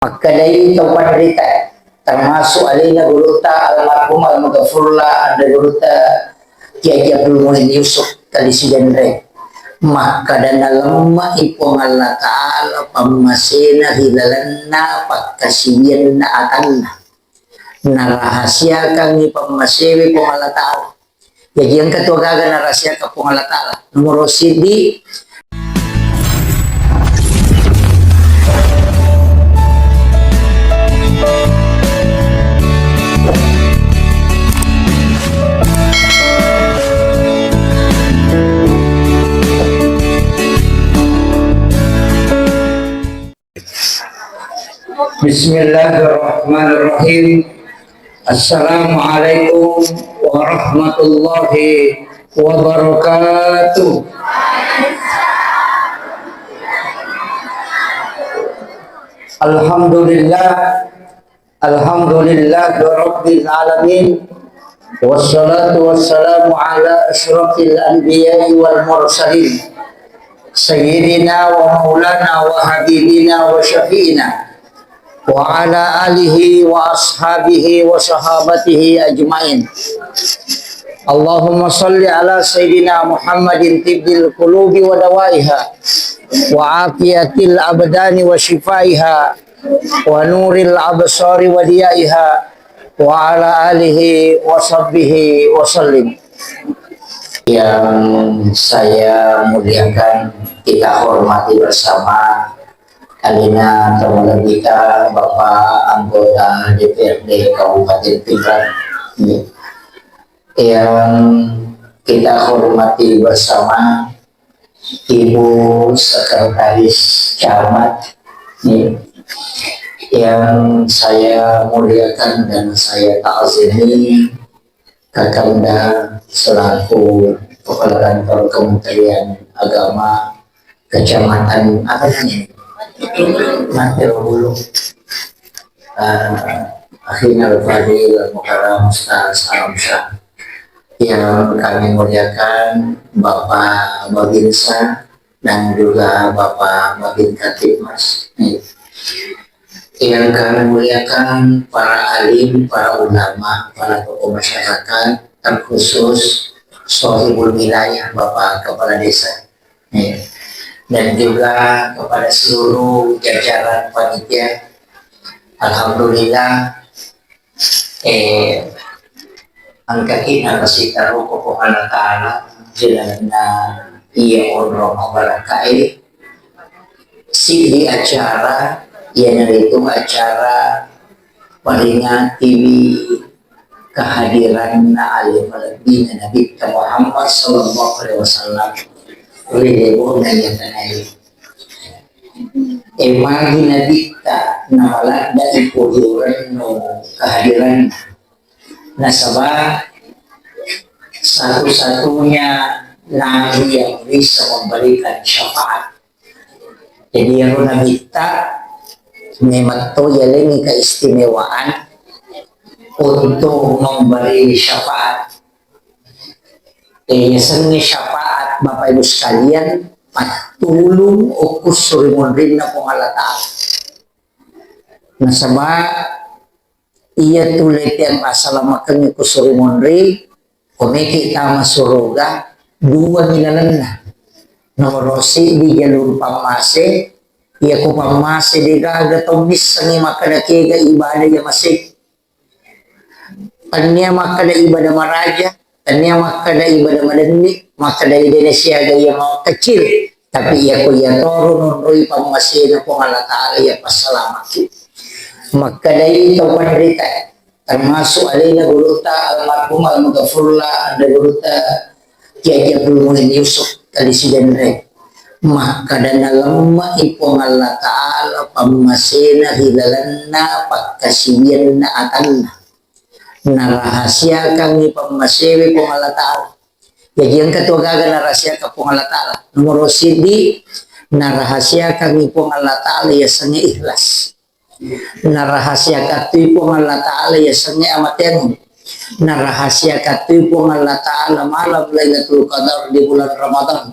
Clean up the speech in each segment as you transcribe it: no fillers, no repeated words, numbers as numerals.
Maka dari panderita termasuk alina guruta almarhum al-Maghfurullah ada guruta Kiai Abdul Muhyin Yusuf tadi sidendre maka dan lemah ipong Allah Ta'ala pamasina hidalanna pakasiyan na atanna na rahasia kang ipamasiwi pong Allah Ta'ala jadi yang ketua gaga na rahasia ka pong Allah Ta'ala nomor sidi Bismillahirrahmanirrahim. Assalamualaikum warahmatullahi wabarakatuh. Alhamdulillah rabbil alamin. Wassalatu wassalamu ala asyrafil anbiya'i wal mursalin. Sayyidina wa maulana wa habibina wa syafi'ina wa ala alihi wa ashabihi wa sahabatihi ajmain. Allahumma salli ala Sayyidina Muhammadin tibdil qulubi wa dawaiha wa afiyatil abdani wa shifaiha wa nuril absari wa diyaiha wa ala alihi wa sahbihi wa sallim. Yang saya muliakan, kita hormati bersama Alina teman kita Bapak anggota DPRD Kabupaten Pindrang yang kita hormati bersama Ibu Sekretaris Camat yang saya muliakan dan saya ta'zimi Kakanda selaku Kepala Kantor Kementerian Agama Kecamatan apa namanya? Matil Hulu Akhina Al-Fadil Al-Mukarram Ustaz Alamsyah yang kami muliakan Bapak Babinsa dan juga Bapak Babin Katibmas yang kami muliakan para alim, para ulama, para tokoh masyarakat terkhusus Sohibul Wilayah Bapak Kepala Desa dan juga kepada seluruh jajaran panitia. Alhamdulillah angka kita masih taruh kokoh Allah Ta'ala jalanna iya onro mabarakai si di acara yang itu acara peringati kehadiran alim alim Nabi Muhammad Sallallahu Alaihi Wasallam Lebo na yatanay emang ginadikta na wala na ipuduran no kehadiran nasaba satu-satunya nabi yang bisa memberikan syafaat. Jadi yang nabikta memang to yalengi keistimewaan untuk memberi syafaat. Seni syafaat Bapak Ibu sekalian patulung ukus surimun rinna pong Allah Ta'ala nasaba iya tulit yang asalamakan ukus surimun rin kumiki tama suruga dua milalanna nomorosi di jalur pamase iya ko pamase di gaga tomis sangi makadakiga ibadah ya masih panya makada ibadah maraja tanya makada ibadah madani makada Indonesia gaya mau kecil tapi ya ko ya turun roi pamasin po Allah Ta'ala ya pasalamati makada ito panderita termasuk alina guruta almarhum al-Maghfurullah ada guruta Kiai Abdul Muhyin Yusuf tadi sidendre maka dan lemah ipong Allah Ta'ala pamasina hidalanna pakasiyan na atanna na rahasia kami pamasiwi pong Allah Ta'ala jadi yang ketua gaga na rahasia ka pong Allah Ta'ala nomor sidi na rahasia kami pong Allah Ta'ala ya sanya ikhlas na rahasia katu pong Allah Ta'ala ya sanya amaten na rahasia katu pong Allah Ta'ala malam Lailatul Qadar di bulan Ramadan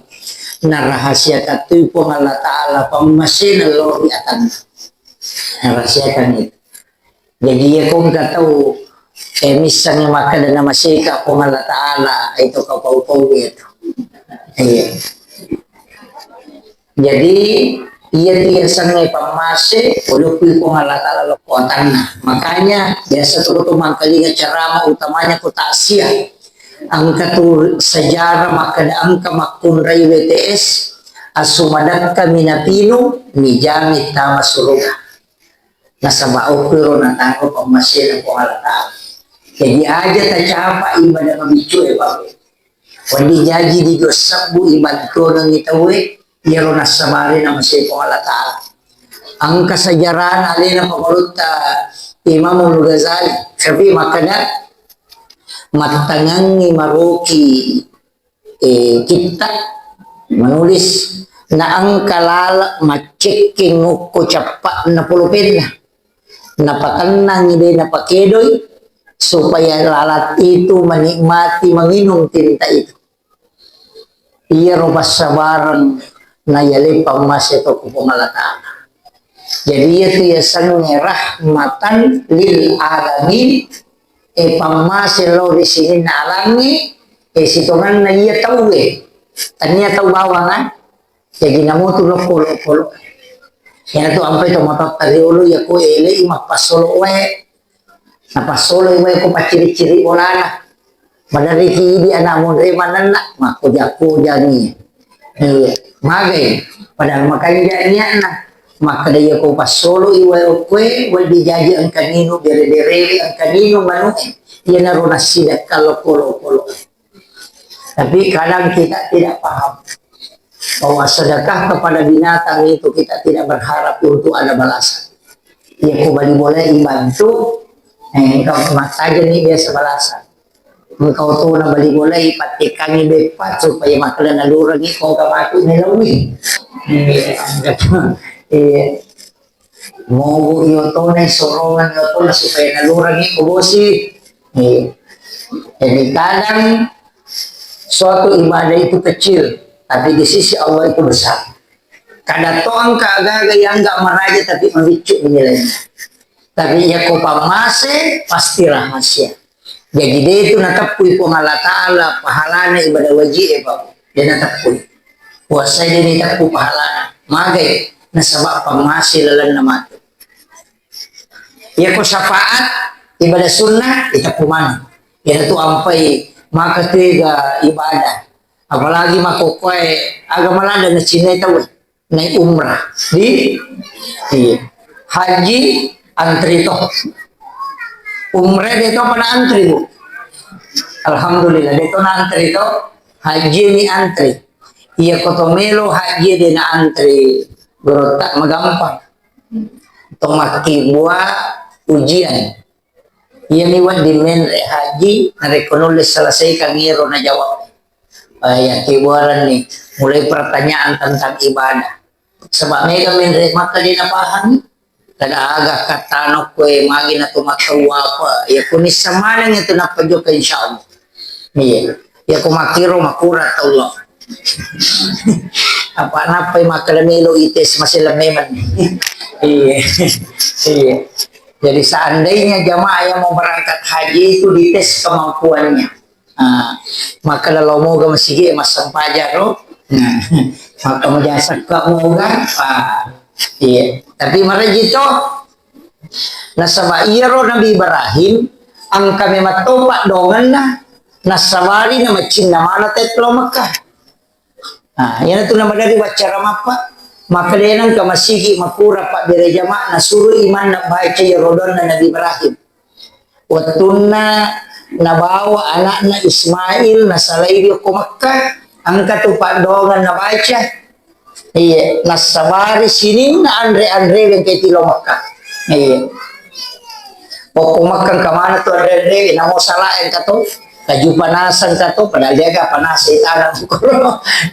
na rahasia katu pong Allah Ta'ala pamasin Allah di atanna Rahasiakan itu. Jadi ya kung tahu misalnya maka dan nama sika kung Allah Ta'ala itu kau pau itu. Iya. Jadi ia biasanya pamase ulupui kung Allah Ta'ala lokotan na. Makanya biasa tuh mangkalinga ceramah utamanya ku taksia. Angka tu sejarah maka angka makunrai WTS asumadat kami napino ni jamit tama suruga. Nasa maukuro na tango pamasin kung Allah Ta'ala. Jadi aja tak capa ibadah mabicu Bapak. Wandi jaji di dosabu ibadah ng itawe, yaro nasamari na masih kung Allah Ta'ala. Ang kasajarahan alin na paguluta Imam Al-Ghazali. Sabi makana matangangi maruki kita menulis na ang kalala maceking ko capak na pulupin na napakanang hindi napakedoy supaya lalat itu menikmati menginum tinta itu. Ia robas sabaran na yalipang mas ito kupumalata. Jadi itu ya sange rahmatan lil alamin pamasilo di sini na alami situngan na iya tahu tanya tahu bawangan jadi namu tu lo kolo yan tu ampai to motot tadi ulu ya ko ele mapasolo we napasolo we ko paciri-ciri bolana madari di anamun re manana mako jako jani magai padahal makanya na maka daya ko pasolo iwe kwe wal dijaji ang kanino dere-dere ang kanino manu yan na ron sila kolo tapi kadang kita tidak paham bahwa sedekah kepada binatang itu kita tidak berharap untuk ada balasan. Ya kembali boleh dibantu, engkau mataja nih biasa balasan. Engkau tuh na bali boleh patikan ni bepat supaya makala nalurang ikaw kamaku nilawi. Mau iyo to na sorongan iyo to supaya nalurang ikaw bosi. Jadi kadang suatu ibadah itu kecil. Tapi di sisi Allah itu besar. Kada toang kaagaga yang enggak meraja tapi membicu nilainya. Tapi ya ko pamase pasti rahasia. Jadi dia itu natapui kung Allah Ta'ala pahalana ibadah wajib dia natapui. Puasa dia nitapu pahalana. Magay nasabak pamase lalan na mati. Ya ko syafaat ibadah sunnah itapu mana. Ya itu ampai maka tiga ibadah. Apalagi makokoy agama lada na Cina tahu na umrah di haji antri to umrah dito pada antri bu alhamdulillah dito na antri to haji ni antri iya kotomelo haji di na antri berota magampang tomaki buah ujian iya niwan di men haji narekonulis selesai kangiro na jawab ya kiwaran nih mulai pertanyaan tentang ibadah sebab mega menre maka dia napahami kada aga katanok kue magi na tumatawa apa ya kunis samana itu napajo ka insyaallah iya ya kumakiro makurat Allah apa napay makalamelo ites masilameman iya iya jadi seandainya jamaah yang mau berangkat haji itu dites kemampuannya. Maka kalau mau gak masih mas sampaja roh, maka menjasa kamu kan, iya. Tapi marajito nasaba iro Nabi Ibrahim ang kami matopak dongan na nasabari na macin na mana tetlo Makkah. Yan ito naman dari wacara mapa. Maka dia nang kamasigi makura pak bere jama nasuru iman na baca Rodon na Nabi Ibrahim. Watuna nabawa anaknya Ismail nasalaiyo ko Makkah ang katupadongan na baca iya nasabari sini na andre yang kay tilo Makkah iya o kumakang kamana to andre namo salain kato kajupanasan kato padahal dia ga panasa itanang ko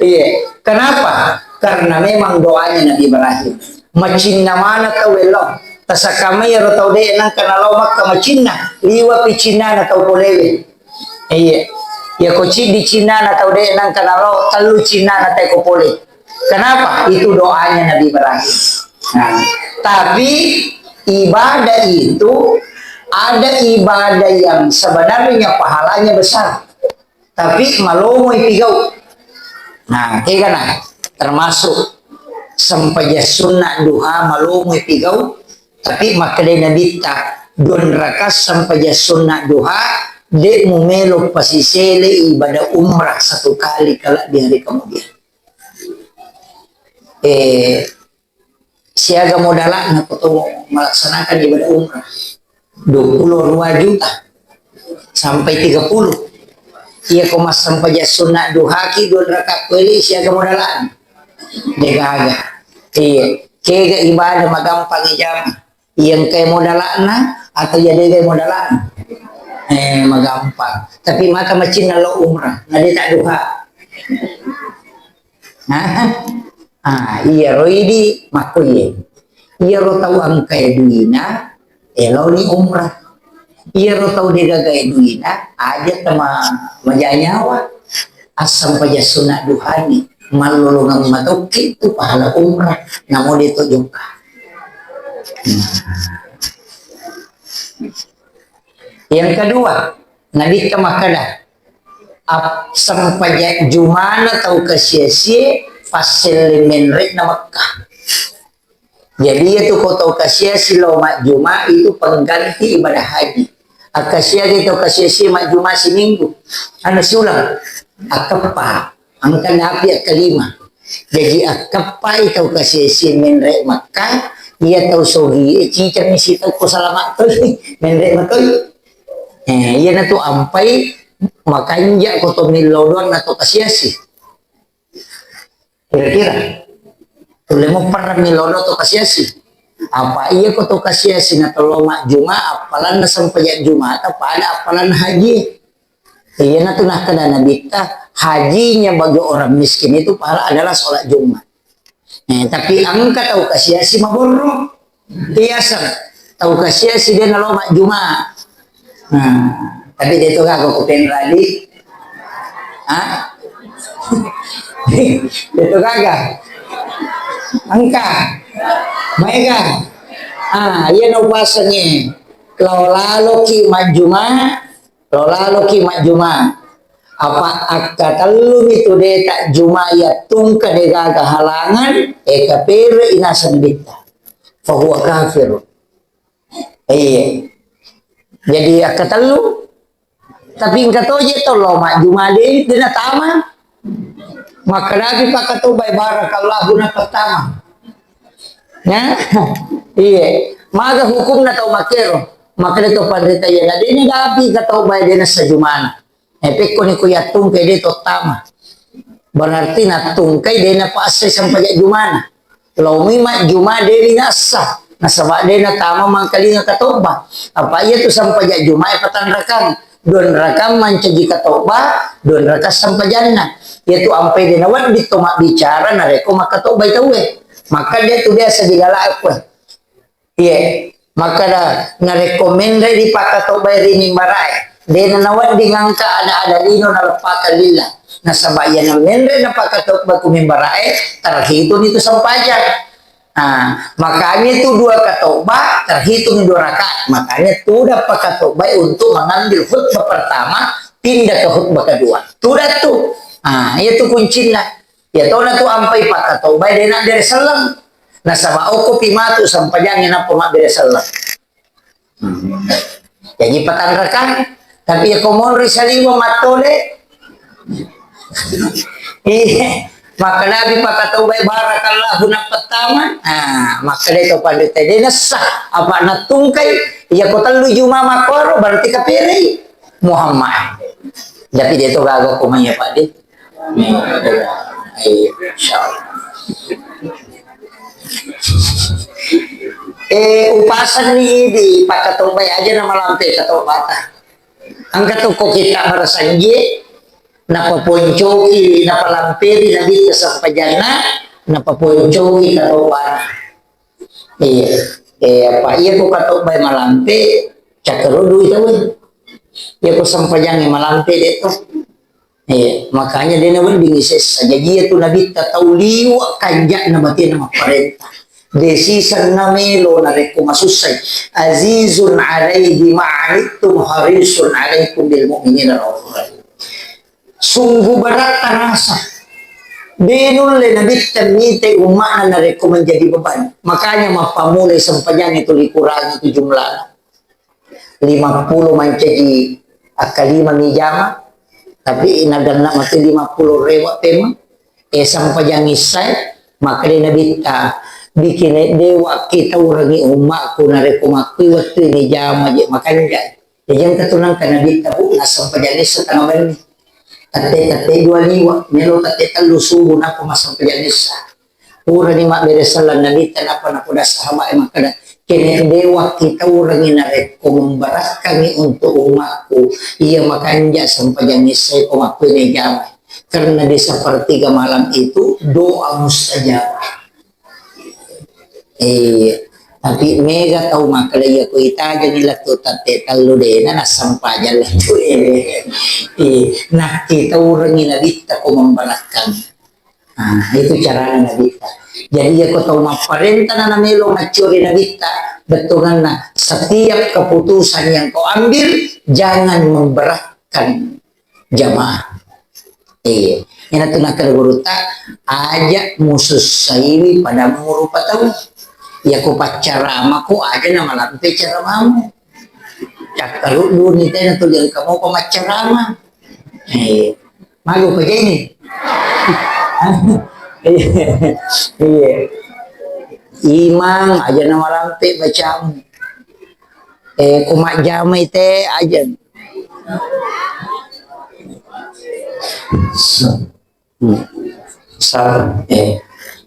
iya kenapa karena memang doanya Nabi Ibrahim macin namana kawelo tasakamay ro tau de nang kanalaw Makkah macina liwa picina na tau polewe iya ya koci di Cina na tau de nang kanalaw talu Cina na tay ko pole kenapa itu doanya Nabi Ibrahim Nah, tapi ibadah itu ada ibadah yang sebenarnya pahalanya besar, tapi malomoy pigau. Nah, kayak kan termasuk sampaja sunnah duha malomoy pigau, tapi makadai nabita don rakas sampaja sunnah duha de mumelo pasisele ibadah umrah satu kali kala di hari kemudian. Siaga modalak untuk melaksanakan ibadah umrah 22 juta sampai 30. Ia komas sampai sunnah duha ki 2 rakaat kali siaga modalak. Dega-aga. Kega ibadah magampang ijam. Yang kayak modalakna atau jadi kayak modalak. Magampang. Tapi maka macin lo umrah, nadi tak duha. Iya roidi makuye. Iya ro tahu angkai duina, elo ni umrah. Iya ro tahu dia gagai duina, aja tema majanyawa. Asam paja sunat duhani, malulungang matoki itu pahala umrah. Namun ditujukan. Yang kedua, nabi kemakada. Sampai jumana tahu kesia-sia fasil menrek na Makkah. Jadi itu kota kasia silo mak Juma itu pengganti ibadah haji. Akasia itu kasia si mak Juma seminggu. Anu sulang akapa angkan api kelima. Jadi akapa itu kasia si menrek Makkah. Ia tahu sogi cicak ni si tahu ko salamat tu menrek Makkah. Ia na tu ampai makanya kota milodon na to kasia si. Kira-kira tulemu pernah milono to kasiasi apa iya ko to kasiasi na toloma Juma apalan na sampai Juma apa ada apalan haji iya na tunah kada nabita hajinya bagi orang miskin itu pahala adalah sholat Jumat. Tapi angka tahu kasiasi maborro biasa tahu kasiasi dia naloma Juma. Tapi dia itu aku kupen tadi itu kagak angka mereka iya no pasanya lolo ki majuma apa akta telu itu de tak juma ya tungka de gaga halangan kapere inasan bita fahuwa kafir. Iya jadi akta telu tapi engka toje to lo majuma de dina tama maka lagi pakai tubay barakallahu na pertama. Ya, iya. Maka hukum na tau makero. Maka dito pandita yan. Adi ni gabi ka tubay din sa jumana. Epek ko ni kuya tungkay dito tama. Berarti na tungkay din na paasay sampai jumana. Kalau mima juma din na asa. Nasaba din na tama mangkali nga katuba. Apa iya tu sampai juma patanrakan. Don rakam mancagi katuba. Don rakas sampai jannah. Yaitu ampai dinawan dito bicara na reko makatubay tawe maka dia tu biasa digala aku iya maka na rekomenda di pakatubay rini maray dia nawan di ngangka ada lino na lepaka lila na sabayan na mendre na pakatubay kumimbaray terhitung itu sampajan. Makanya itu 2 katuba terhitung 2 rakaat makanya tu dapat pakatubay untuk mengambil khutbah pertama pindah ke khutbah kedua tuh tuh. Itu kuncinya. Ya tahu na tu ampai pakatubay din na dari salam. Nasaba ko pimatu sampai jangan na pumak dari salam. Jadi patanrakan tapi ya komon risalimo matole. Maka nabi pakatubay barakallahu na pertama. Maka dito pandita din sah apa na tungkay ya ko telu juma makoro berarti kapiri Muhammad. Tapi dito gago kumanya Pak Di. Insyaallah. Upasan ni di pakatubay aja na malampe katubata. Ang katuko kita marasanji napapuncoki napalampiri na dito sa pajana napapuncoki katubata. Apa iya ko katubay malampe cakarudu itu. Iya ko sampajang malampe dito. Makanya dia naman bingises saja dia tu nabi tahu liwa kanjak na batin na maparenta desisan na melo na rekumasusay azizun alayhi ma'anittum harisun alaykum bil mu'minina raufur rahim. Sungguh berat rasa binul le nabittan nite umma na rekomend jadi beban, makanya mapamulay sampayan itu dikurangi itu jumlah 50 menjadi akalima mijama, tapi inagana mati 50 rewa tema sampayan isay maka nabita bikin dewa kita urangi umma ko na rekomakui waktu ini jama makanya jangan keturunan karena nabita bu nasampayan isa tanaman ni tate 2 melo tate 3 subo na pumasampayan isa ura ni makberesalan nabita na pa na kuda sa hama makada kini dewa kita orang inarek ko membarat kami untuk umatku iya makanya sampayan isa umatku ini jamai karena di sepertiga malam itu doa mustajab. Tapi mega tahu makalaya ko itaga nila to tate talo de na nasampayan lang to nakita orang inabita ko membaratkan. Itu cara nabita. Jadi aku tahu maparenta na namelo macuri nabita betulan na setiap keputusan yang kau ambil jangan memberatkan jamaah. Ini tu nak kerguruta ajak musuh sahibi pada murupa tahu. Ya ko pacarama ko aja nama lampe caramamu. Cak kalau dulu ni tena tu yang kamu ko macarama. Malu pa ini. Iya. Imam aja nama lampe bacamu. Kumak jamai teh aja.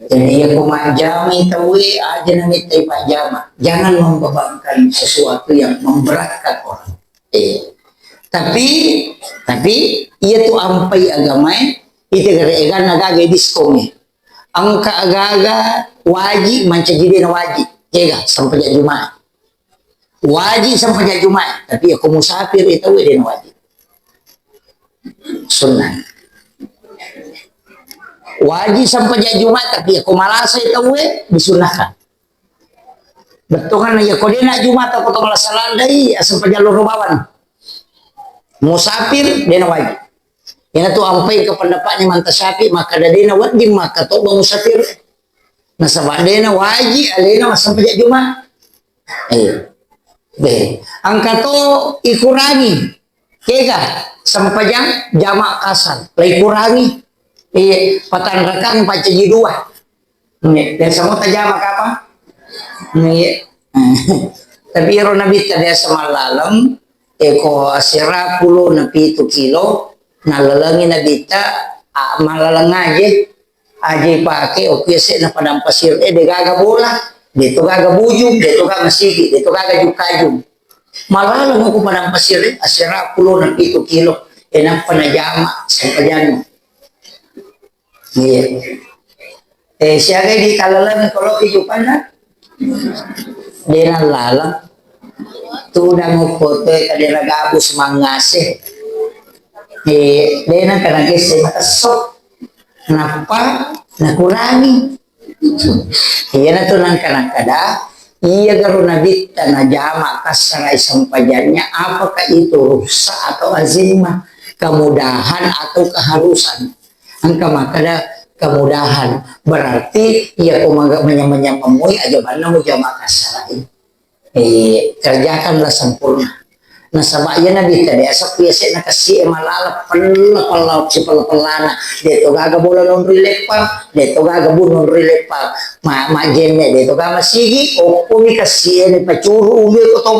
Jadi ya kumajami tawi aja namitai pajama, jangan membebankan sesuatu yang memberatkan orang. Tapi ia tu ampai agamai itu gara-gara nagaga diskome. Angka agaga wajib mencegah na wajib, jaga sampai Jumat. Wajib sampai Jumat, tapi aku musafir itu dia wajib. Sunnah. Wajib sampai Jumat tapi aku malasa itu disunahkan. Betul kan ya kau dia nak Jumat aku tu malasa landai sampai jalur rumawan. Musafir dia wajib. Yang tu ampai ke pendapatnya mantasapi maka dia wajib maka tu musafir. Nasabah dia wajib alena sampai Jumat. Angka tu ikurangi. Kega sampai jamak kasar. Ikurangi. Patan rekang paca ji 2. Dan semua tajam apa? Tapi ro nabi tadi semalam eko asira 10 na 7 kilo nalalangi nabita malalang aja pake oke se na padang pasir de gaga bola dito gaga bujung dito gaga sigi dito gaga jukajum malalang ako padang pasir asira 10 na 7 kilo enang panajama sampayan. Siya di kalalang kalau kehidupan na dia lalang tu dah ngokote kadira gabus mangase dia na kanagis makasok kenapa nakurangi iya na tu nang kanakada iya garo nabita na jama kasaray sampajannya apakah itu rusa atau azimah kemudahan atau keharusan. Angka makada kemudahan berarti ia menyamui aja mana mau jamaah kasarai kerjakanlah sempurna. Nah sama ia nabi tadi asap biasa nak kasih malala pelau si pelana dia tu gaga bola nonri lepa dia tu gaga bu nonri lepa ma jeme dia tu gaga masigi opumi kasih ni pacuru ubi ko to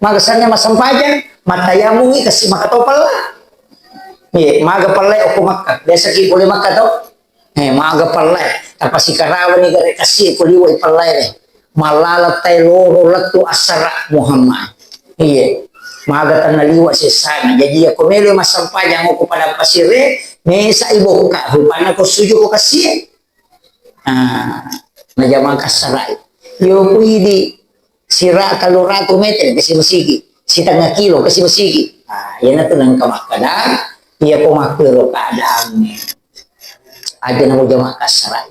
magasannya masampajan matayamungi kasih makatopala. Maga palay o kumakka. Desa ki boleh makka to. Maga palay. Tapos si karawan ni gare kasi kuliway palay malalat tayo loro latu asara Muhammad. Maga tanaliwa si sana. Jadi ako melo masampayan ko pada pasire may sa ibo ka. Hupana ko suyo ko kasi. Najamang kasaray. Yo pwede sira kalurato meter kasi masigi. Sitang kilo kasi masigi. Yan na to ng kamakada. Ia pemakir keadaan aja namu jamaah kasarai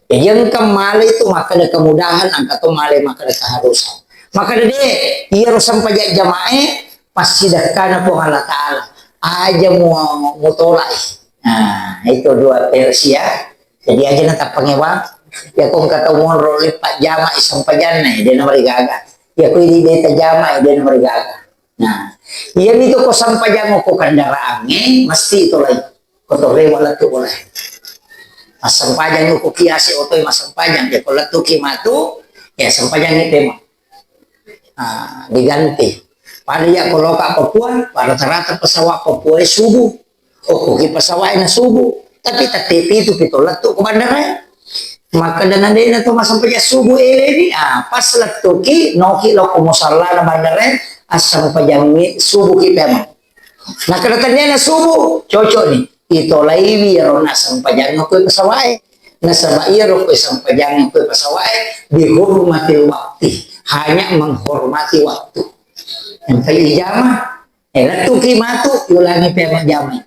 Yang kemale itu maka ada kemudahan, angka tu male maka ada keharusan. Maka ada dia harus sampai jamaah pasti dah kana po Allah Taala. Aja mau tolak. Nah, itu dua versi ya. Jadi aja nanti pengewa. Ya kung kata mo lipat jamaah sampai jana dia nomor gaga. Ya ko di beta jamaah dia nomor gaga. Nah, iyan itu ko sampai jamaah ko kandaraan mesti itu lagi. Ko to wala tu boleh. Masampajang ko kiasi otoy masampajang ya kalau tu kimatu ya sampajang itu mah diganti pada ya kalau ka Papua pada rata pesawat Papua subuh ki pesawat na subuh tapi tetipi itu kita letuk ke bandara maka dan ada itu masampajang subuh ini pas letuk ki noki lo kumusala na bandara asampajang subuh kita mah nah kedatangnya na subuh cocok nih itu lagi biar nasang pajang ko pasawai nasaba iro ko isang pajang ko pasawai dihormati waktu hanya menghormati waktu yang kali jama tu kimatu ulangi pema jama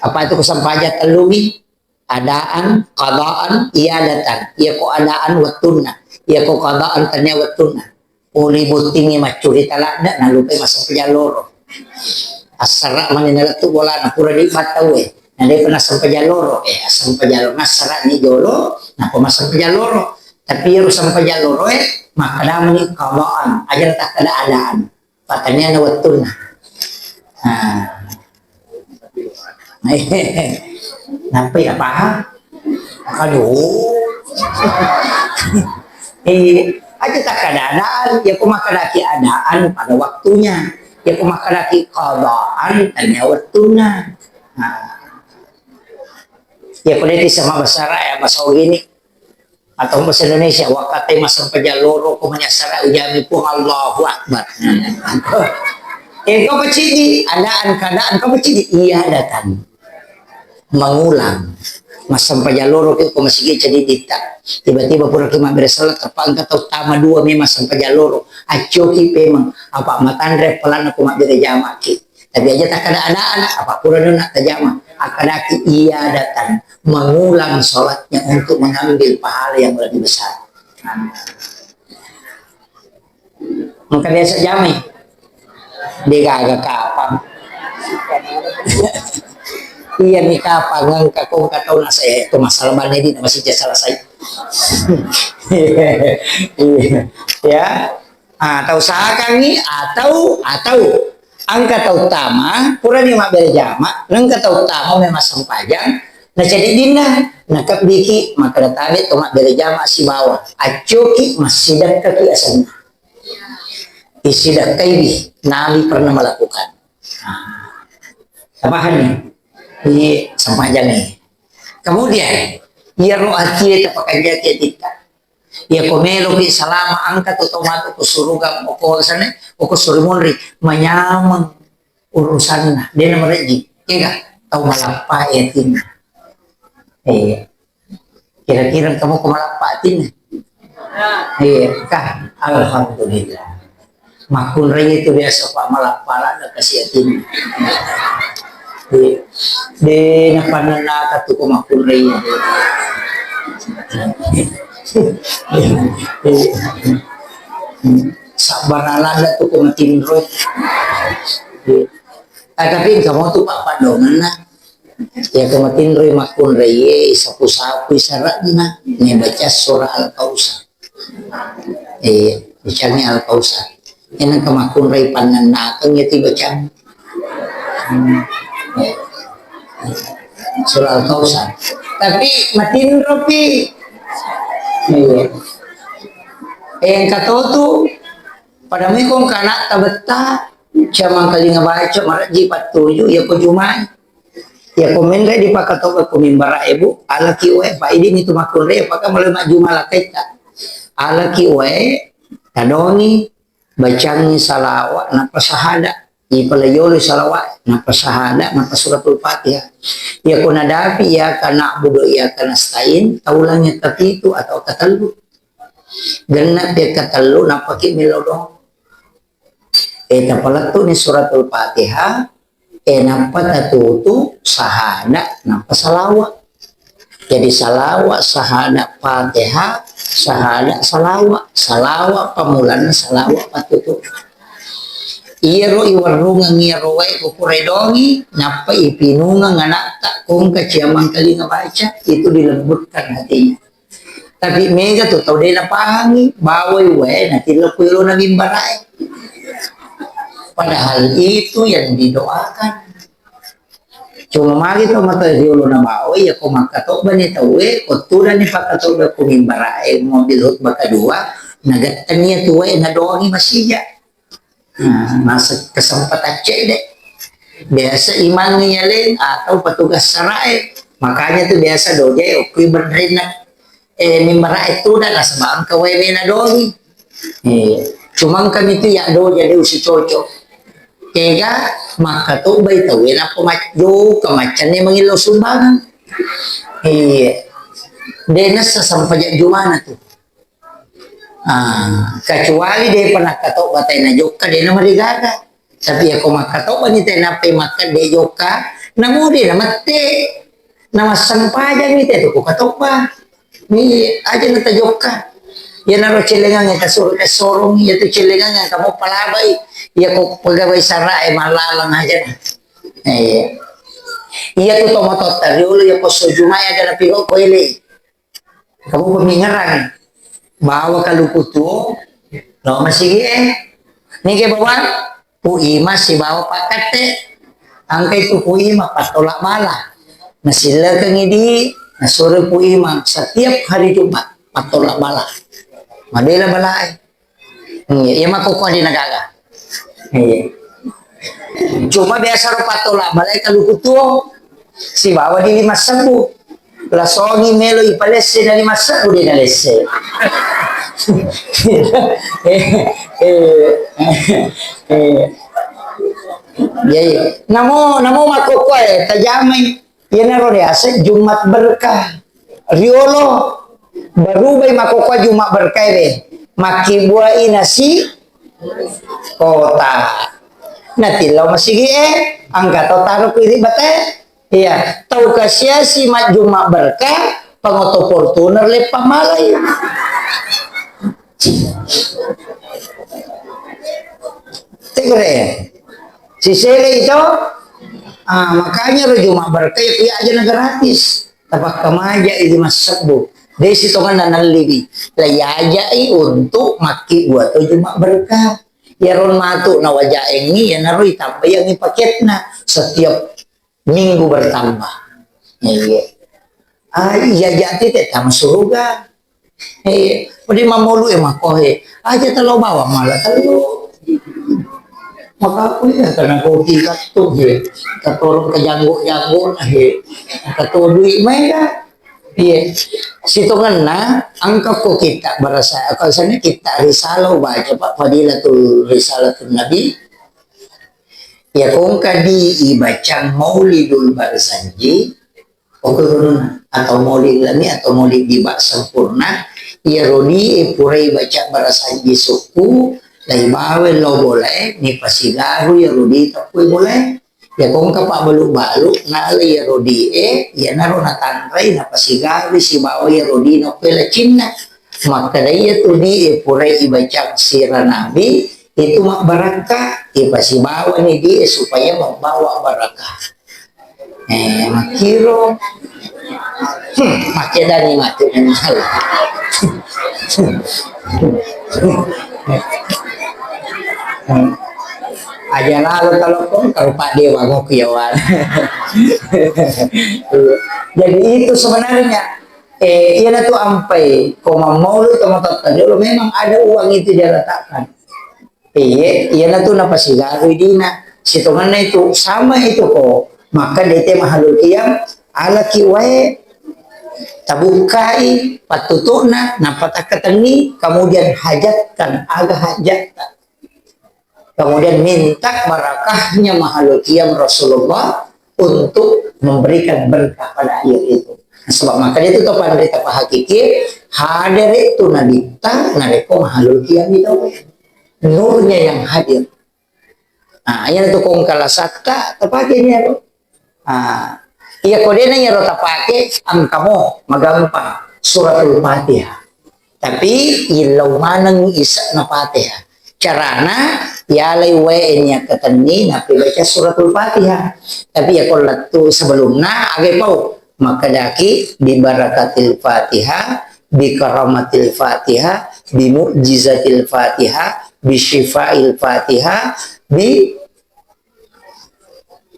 apa itu kesampajat telumi adaan qadaan iadatan iya ko adaan waktuna iya ko qadaan tanya waktuna uli butingi macuri talada nalupai masang pejaloro asara manina tu bola na pura di batawe na dia pernah sampai jaloro sampai jaloro nasara ni jolo na masang jaloro tapi harus sampai jaloro maka namanya kawan aja tak keadaan patanya na watun nampai apa aduh aja tak keadaan ya kumakadaki adaan pada waktunya ya kumakaraki qadaan tanya waktuna ya kulit sama bahasa ya bahasa gini atau bahasa Indonesia wakate masang pejaloro kumanya sara ujami pun Allahu Akbar kau pecidi adaan keadaan kau pecidi iya datang mengulang masang pejaloro kau masih jadi dita tiba-tiba pura kima bersalat terpangkat utama dua memang masang pejaloro acoki memang apa matandre pelan aku mak jama ki tapi aja tak keadaan apa pura nak tajama akadaki iya datang mengulang sholatnya untuk mengambil pahala yang lebih besar maka biasa jami dia agak kapan iya nih kapan kakung katau nak saya itu masalah mana ini masih salah saya ya atau usahakan nih atau angka utama pura ni mak berjama angka utama memang sampajang nah jadi dina nah kap biki maka datang itu mak berjama si bawah acoki masih dan kaki asalnya isidak kaibi Nabi pernah melakukan sabahan nih di sampajang nih kemudian ia rohati tapakan jati kita ya komelo ki salama angkat otomatis ko suruga ko sana ko surumonri manyamang urusan na dia nomor reji kira tahu malapa yatin kira-kira kamu kumalapatin kah alhamdulillah makun raya itu biasa pak malapala na kasi yatin di napanana katu ko makun raya sabar alada tuh kumatin roh tapi kamu tuh pak padongan na ya kumatin roh makun reye sapu-sapu isaratna nih baca surah Al-Kausar bacanya Al-Kausar ini kemakun reye pananakang ya baca surah Al-Kausar tapi matin roh pi yang kata tu pada mikong kanak tabeta jamang kali ngabaca marak jipat tuju ya ko jumai ya komen di pakato ko mimbara ibu ala kiwe pa idin itu makun re apakah melemak jumala kita ala kiwe kadoni bacangi salawat na pasahada di palayolo salawat na pasahada na suratul Fatihah ya ko nadapi ya kana budo ya kana stain taulangnya tapi itu atau katalu genap dia katalu napaki milodong napalat tu ni suratul Fatihah napat atutu sahada napa salawat Jadi salawat sahada Fatihah, sahada salawat, salawat pamulan salawat patutup. Iro iwarunga ngiro wae kukuredongi napa ipinunga nganakta kung kaciamang kali baca itu dilembutkan hatinya. Tapi mega tuh tau dia napahangi bawai wae nanti lo na mimbarai. Padahal itu yang didoakan. Cuma mari to mata diulo na bao ya ko makato ba ni tawe ko turan ni pakato ba ko mimbarae mobil hot ba kadua nagatan niya tuwe na doangi masija. Masa kesempatan cek deh. Biasa iman ngiyalin atau petugas sarai. Makanya tuh biasa doja oke benerin na mimbarae tu dan asbang kawewe na dogi. Cuman kami itu ya doja dia usi cocok. Kaya maka to bay tawin ako matyo kamacan ni mangilo sumbangan. Denas sa sampajak jumana to. Kecuali dia pernah kato batay na joka dia na marigaga. Tapi ako makato ba ni tayo napay makan dia joka namuri na mati na masampajan ni tayo ko kato ba ni aja na ta joka. Yan naro cilengan nga kasorong ya to cilengan nga kamu palabay ya ko pagaway sarai malalang aja na. Iya to tomatot tariulo ya ko sojumay aga na pigo ko ili. Kamu pemingaran bawa kaluputo no masige ni ke bawa puima si bawa pakate angkay tu puima patolak bala nasila kang idi nasore puima setiap hari Jumat patolak bala madela balay iya makukuha di nagaga. Cuma biasa ro patolak balay kaluputo si bawa di 5,000 lasongi melo ipalese na 5,000 di nalese. Namo makukuha tajamay yan na ro asik Jumat berkah riolo baru bay makukuha Jumat berkah makibuai nasi kota natilaw masigi ang gato taro ko iri bate iya tau kasya si mat Jumat berkah pangoto Fortuner le pamalay tigre si Sele itu makanya ro Jumat berkah ya aja na gratis tapak kamaja ini masakbo dari situ kan nanalibi layaja untuk maki buat Jumat berkah ya ron matu na wajah ini ya naroy tambah yang ipaket na setiap minggu bertambah. Iya jati teh tam surga. Padi mamulu makohe aja telo bawa malah telo. Maka aku ya karena kau tiga tuh katorong kejanggo-janggo katodui mereka. Iya, situ kan angka ko kita berasa kalau sana kita risalah baca Pak Fadilatul Risalatul Nabi ya kung kadi ibacang Maulidul Barzanji atau Maulid Lami atau Maulid Diba sempurna ya rodi purai baca Barzanji suku lai bawe lo boleh ni pasigaru ya rodi takui boleh ya kung kapak balu-balu na ya rodi ya naro na tanray na pasigawi si bawa ya rodi na pela Cina maka daya to di puray ibacak sira nabi itu mak baraka ipasibawa ni di supaya membawa baraka makiro makeda ni mati mahal aja lalu kalau Pak Dewa ngokiawan. Jadi itu sebenarnya iya tuh ampai koma maulu tomatot dulu memang ada uang itu dia letakkan. Iya tuh napa sih garu dina situngan itu sama itu kok maka DT mahalul kiam ala kiwae tabukai patutuna napa takatani kemudian hajatkan aga hajatkan kemudian minta barakahnya makhluk yang Rasulullah untuk memberikan berkah pada air itu. Sebab makanya itu kepada kita pak hakiki hadir itu nabita nareko makhluk yang itu nurnya yang hadir. Nah, yang itu kong kalasaka tepatnya Iya kodenya ya rota pakai angkamo magampang suratul Fatihah. Tapi ilau manang isa na Fatihah. Carana ya lewenya keteni napi baca suratul Fatihah. Tapi ya kalau tu sebelumnya agak pau maka daki di barakatil Fatihah, bi karamatil Fatihah, bi mu'jizatil Fatihah, bi syifail Fatihah, bi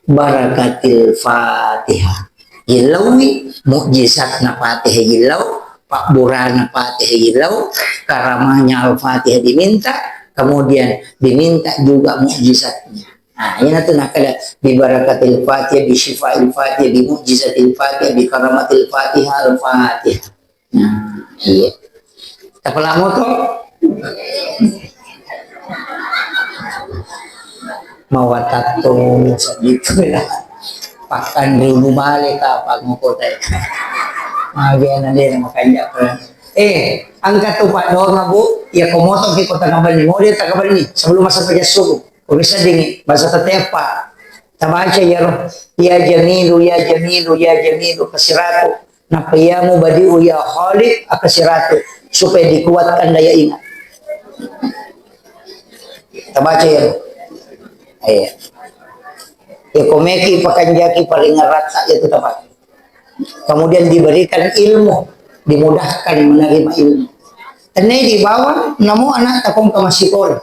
barakatil Fatihah. Ilawi mukjizat na Fatihah ilau, pak burana Fatihah ilau, karamahnya Al-Fatihah diminta, kemudian diminta juga mukjizatnya. Nah, ini tuh nak ada bi barakatil Fatihah, bi syifail Fatihah, bi mukjizatil Fatihah, bi karamatil Fatihah Al-Fatihah. Nah, iya. Tapi lama tuh mawatato gitu lah. Pakan dulu balik apa ngukote. Magian din makanya kan. Angkat tuh Pak doang Bu, ya komoto di kota Kabali. Mau dia tak Kabali sebelum masa kerja subuh. Bisa dingin bahasa tetepa. Tabaca ya roh. Ya jamilu ya jamilu ya jamilu kasiratu. Napiyamu badiu ya khaliq akasiratu supaya dikuatkan daya ingat. Tabaca ya roh. Iya. Ya komeki pakanjaki paling rata itu tepat. Kemudian diberikan ilmu, dimudahkan menerima ilmu. Tenai di bawah, namu anak takung kamasikol.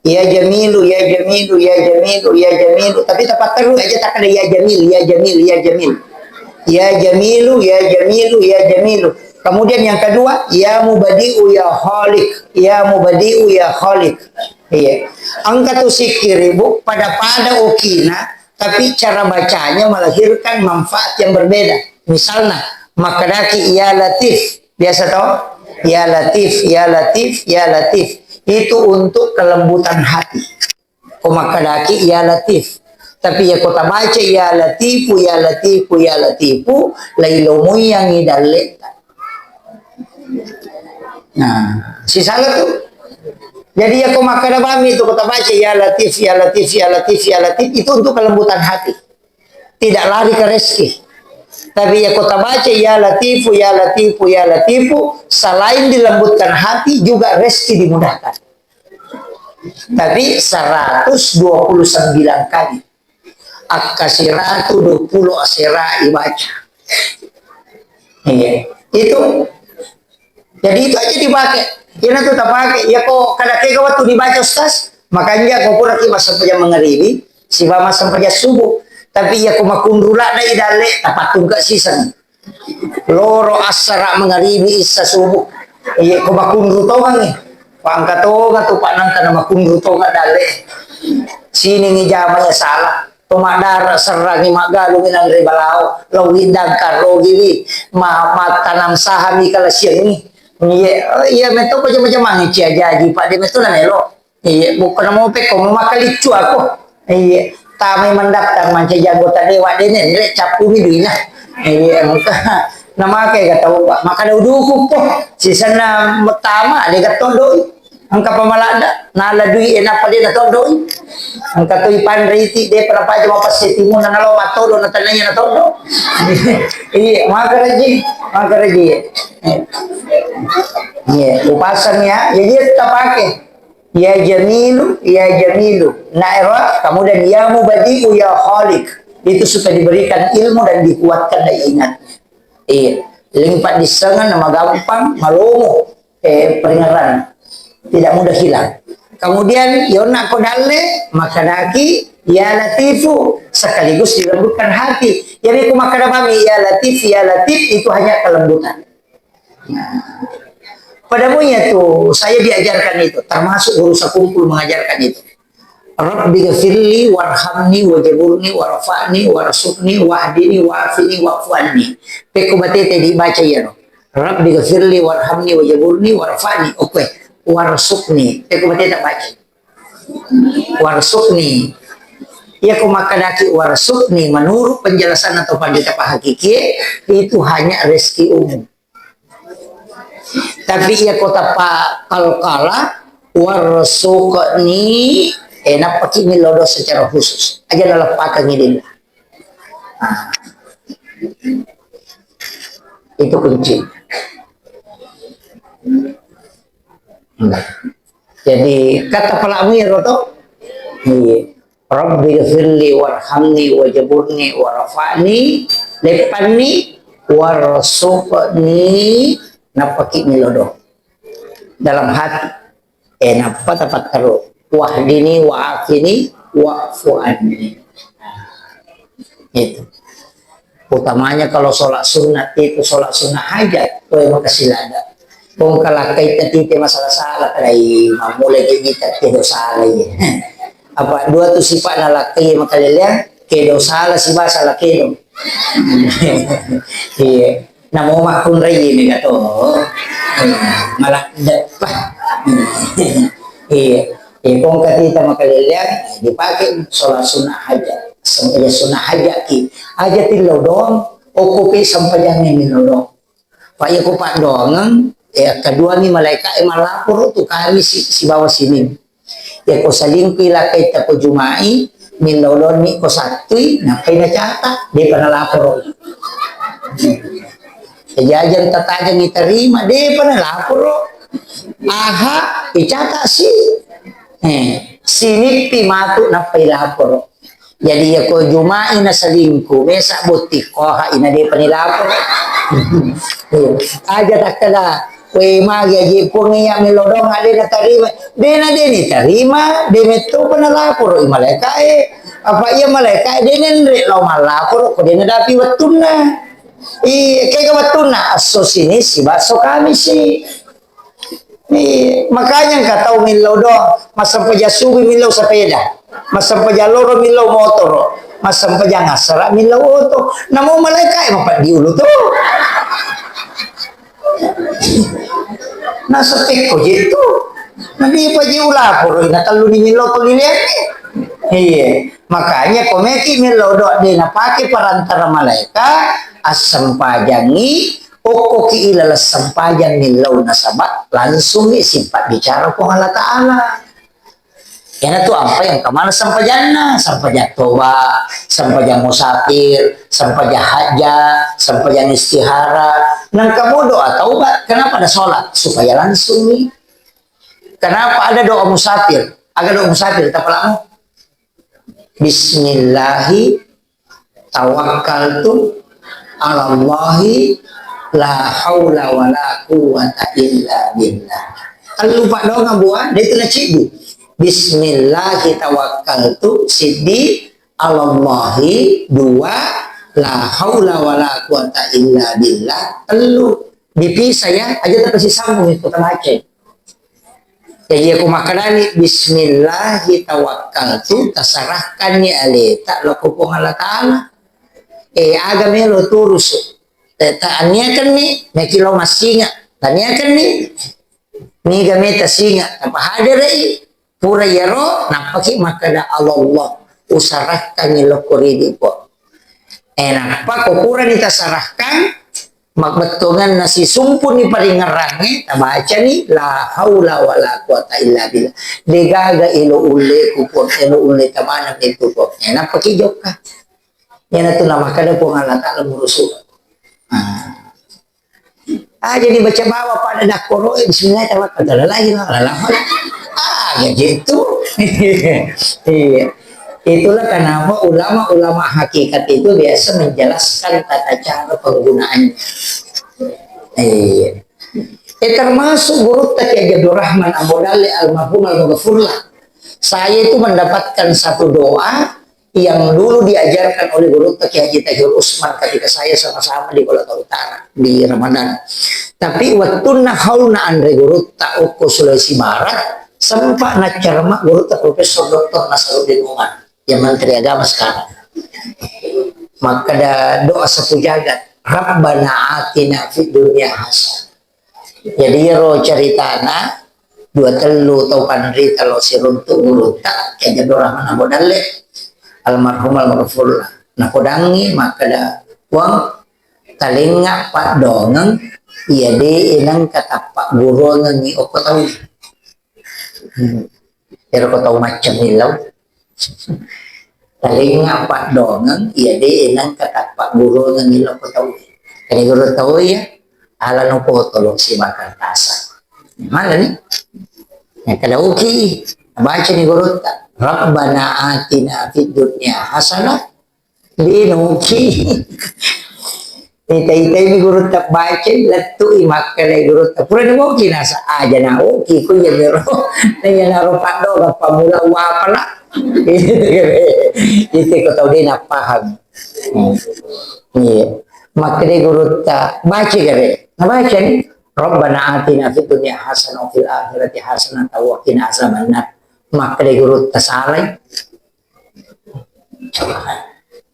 Ya jamilu, ya jamilu, ya jamilu, ya jamilu. Tapi tepat terus aja tak ada ya jamil, ya jamil, ya jamil. Ya jamilu, ya jamilu, ya jamilu. Kemudian yang kedua, ya mubadi'u ya khaliq, ya mubadi'u ya khaliq. Iya. Angka tu sikir ibu pada ukina, tapi cara bacanya melahirkan manfaat yang berbeda. Misalnya, makadaki ya latif, biasa tau? Ya latif, ya latif, ya latif. Itu untuk kelembutan hati. Makadaki ya latif. Tapi ya kota baca ya latifu, ya latifu, ya latifu, lailomu yang idalek. Nah, si salah tuh. Jadi ya kau makan bami itu kota baca ya latif, ya latif, ya latif, ya latif itu untuk kelembutan hati. Tidak lari ke rezeki. Tapi ya kota baca ya latifu, ya latifu, ya latifu selain dilembutkan hati juga rezeki dimudahkan. Tapi 129 kali. Akasiratu 20 asira ibaca. Iya. Itu. Jadi itu aja dipakai. Ya nanti tak pakai. Ya kok kadang-kadang waktu dibaca Ustaz, makanya kau pura kita sampai mengeribi, si mama sampai subuh. Tapi ya kau makundula na idale, tapat tungga season. Loro asara mengeribi isa subuh. Iya kau makundru tau kan nih. Pangkat to nga tu panang ka na makundru to nga dale. Sini ni jamanya salah. Tumadara serangi magalungin ang ribalao. Lawindang karogi tanam sahami kalasyan ni. Iya, meto macam mangi cia jadi Pak dia meto na melo. Iya, bukan mau peko makalicu aku. Iya, kami mendaftar manca anggota dewa dene nilai capu midina. Iya, maka nama kayak kata Pak, maka ada uduku po. Sisa na metama dia katondoi. Angka pamalada, nala dui enak pa din natondoi. Angka tu ipan riti dia para pa jama pasitimu na nalo matolo na tananya natondo. Iya, maka raji. Iya, upasan ya. Jadi kita pakai ya jamilu, ya jamilu. Naira, kemudian ya mubadi'u ya khaliq. Itu sudah diberikan ilmu dan dikuatkan daya ingat. Iya, limpat disengan nama gampang, malumu, peringatan. Tidak mudah hilang. Kemudian yona kodale maka daki ya latifu sekaligus dilembutkan hati. Jadi kumakana kami ya latif itu hanya kelembutan. Nah, padamunya tuh saya diajarkan itu, termasuk guru sekumpul mengajarkan itu. Rabbi ghafirli warhamni wajaburni warfa'ni warasukni wahdini wa'afini wa'fu'anni. Peku batete dibaca ya no. Rabbi ghafirli warhamni wajaburni warfa'ni. Oke. Warsukni, aku tidak baca. Warsukni, ya kumakadaki warsukni menurut penjelasan atau pandita hakiki itu hanya rezeki umum. Tapi ya kota Pak Kalkala warsukni enak pakai milodo secara khusus. Aja dalam pakai ngidin. Itu kunci. Jadi kata Palamir itu, Rabbi ghfirli warhamni wajaburni warafani lepani warsuqni napaki milodo dalam hati napa tapat karo wahdini wa'afini wa'fu'anni. Itu utamanya kalau sholat sunat itu sholat sunnah hajat tuh emang kesilada kung kalakay tati masalah salah kadai mamulai kita tidak salah ya. Apa dua tu sifat na laki makaliliang kedo salah si basa laki do. Iya, namo makun ray ini kato. Malak dapat. Iya, kung katita makaliliang dipakai sholat sunnah hajat. Sampai sunnah hajat ki. Hajatin lo dong, okupi sampai jangan minodong. Pak ya ko pak dong, kedua ni malaikat malapur tu kali si bawah sini. Ya ko saling pila kay ta ko jumai min lolon ni ko satui na kay nacata di panalapor. Jajan tatajan diterima di panalapor. Aha icata si sini pimatu na pilapor. Jadi ya ko jumai na salingku mesa butikoha ina di panilapor. Aja takada we magi aji pungiya milodong ade na tarima dena deni tarima demeto panalapor malaikat apa iya malaikat denen lo malapor ko dena dapi watuna kaya watuna aso sini si baso kami si makanya katau milodong masampaja subi milaw sepeda masampaja loro milaw motor masampaja ngasara milaw oto namo malaikat mapat diulo to nasa teko gitu nanti pa jiula puro natalo ni loto ni iya makanya komeki milodo de napake parantara malaika asam pajangi okoki ilalas sampajang milaw na sabat langsung simpat bicara ko Allah Ta'ala. Yan itu apa yang kemana sampajana, sampajang toba, sampajang musafir, sampajang haja, sampajang istihara. Nang kamu doa taubat, kenapa ada sholat? Supaya langsung nih. Kenapa ada doa musafir? Ada doa musafir, kita pelamu. Bismillahi tawakkaltu ala Allahi la haula wa la quwwata illa billah. Kalau lupa doa ngabuah, dia itu nacibu. Bismillahi tawakkaltu siddi alallahi dua la haula wala quwata illa billah telu dipisah ya aja terus sambung itu terakhir. Jadi aku makanani bismillahi tawakkaltu tasarahkan ni aleta lo ko Allah Ta'ala agame lo turus taannya kan ni nakilo masinga tanya kan ni gameta singa apa hadir pura yaro napaki makada Allah usarahkan nilokori di po enak pa kupura nita sarahkan magbetungan nasi sumpun ni paringarangi tabaca ni la haula wala quwata illa billah degaga ilo ule kupon ilo ule tabanan itu po enak paki joka yan ito na makada po nga lata murusu jadi baca bawah pada dakoro bismillah tawakkaltu lagi lalaman ya gitu. Itulah kenapa ulama-ulama hakikat itu biasa menjelaskan tata cara penggunaannya. Termasuk guru Taqi Abdur Rahman Abu Dali almarhum al-Ghafurlah. Saya itu mendapatkan satu doa yang dulu diajarkan oleh guru Taqi Haji Tahir Usman ketika saya sama-sama di Kuala Utara di Ramadan. Tapi waktu nahaulna andre guru Ta'uku Sulawesi Barat sempat nak cermak guru Profesor Dr. Nasaruddin Umar yang Menteri Agama sekarang. Maka ada doa sepujagat Rabbana atina fid dunya hasanah. Jadi ro ceritana dua telu tau pandri kalau siruntu guru tak kayak Rahman Abu Dali almarhum al-Ghafurlah. Nah kodangi maka ada uang talinga pak dongeng iya de inang kata pak guru ngi oko tahu. Pero ko tahu macam nilaw. Talinga pak dongeng iya di inang kata pak guru ng ilo ko tahu. Kani guru tahu ya ala no po tolong si bakal tasa. Mana nih? Ya kada uki baca ni guru ta. Rabbana atina fid dunya hasanah di nuki. Itay-itay ni guru tak baca latu imak kala guru tak pura ni mo kinasa aja na uki ko ya biro. Naya naro pado ka pamula wa pala. Itu ko tahu din na paham. Iya. Makanya guru tak baca kare. Nabaca ni Rabbana atina fid dunya hasanah wa fil akhirati hasanah wa qina azabannar. Makanya guru tak salah.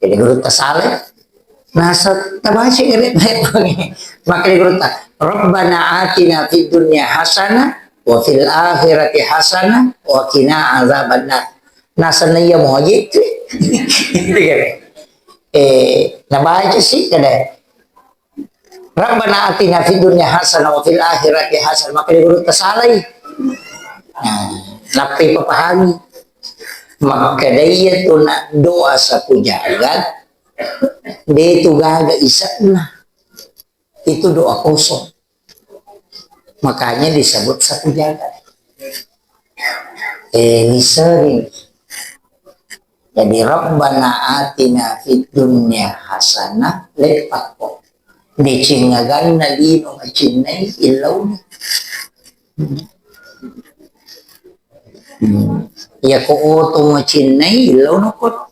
Jadi guru tak salah. Nasa tabaca kare. Makanya guru tak Rabbana atina fid dunya hasanah wa fil akhirati hasanah wa qina azabannar. Nasa na iya mo gitu. Nabaca sih kada. Rabbana atina fid dunya hasanah wa fil akhirati hasanah. Maka guru tasalay. Lapi papahami. Maka daya tu nak doa sa pujagat. Dia itu gaga isa na. Itu doa kosong. Makanya disebut sa pujagat. Ini sering. Jadi Rabbana atina fid dunya hasanah lepat po. Dicingagan na lino macinay ilaw ni. Ya ko oto macinay ilaw no kot.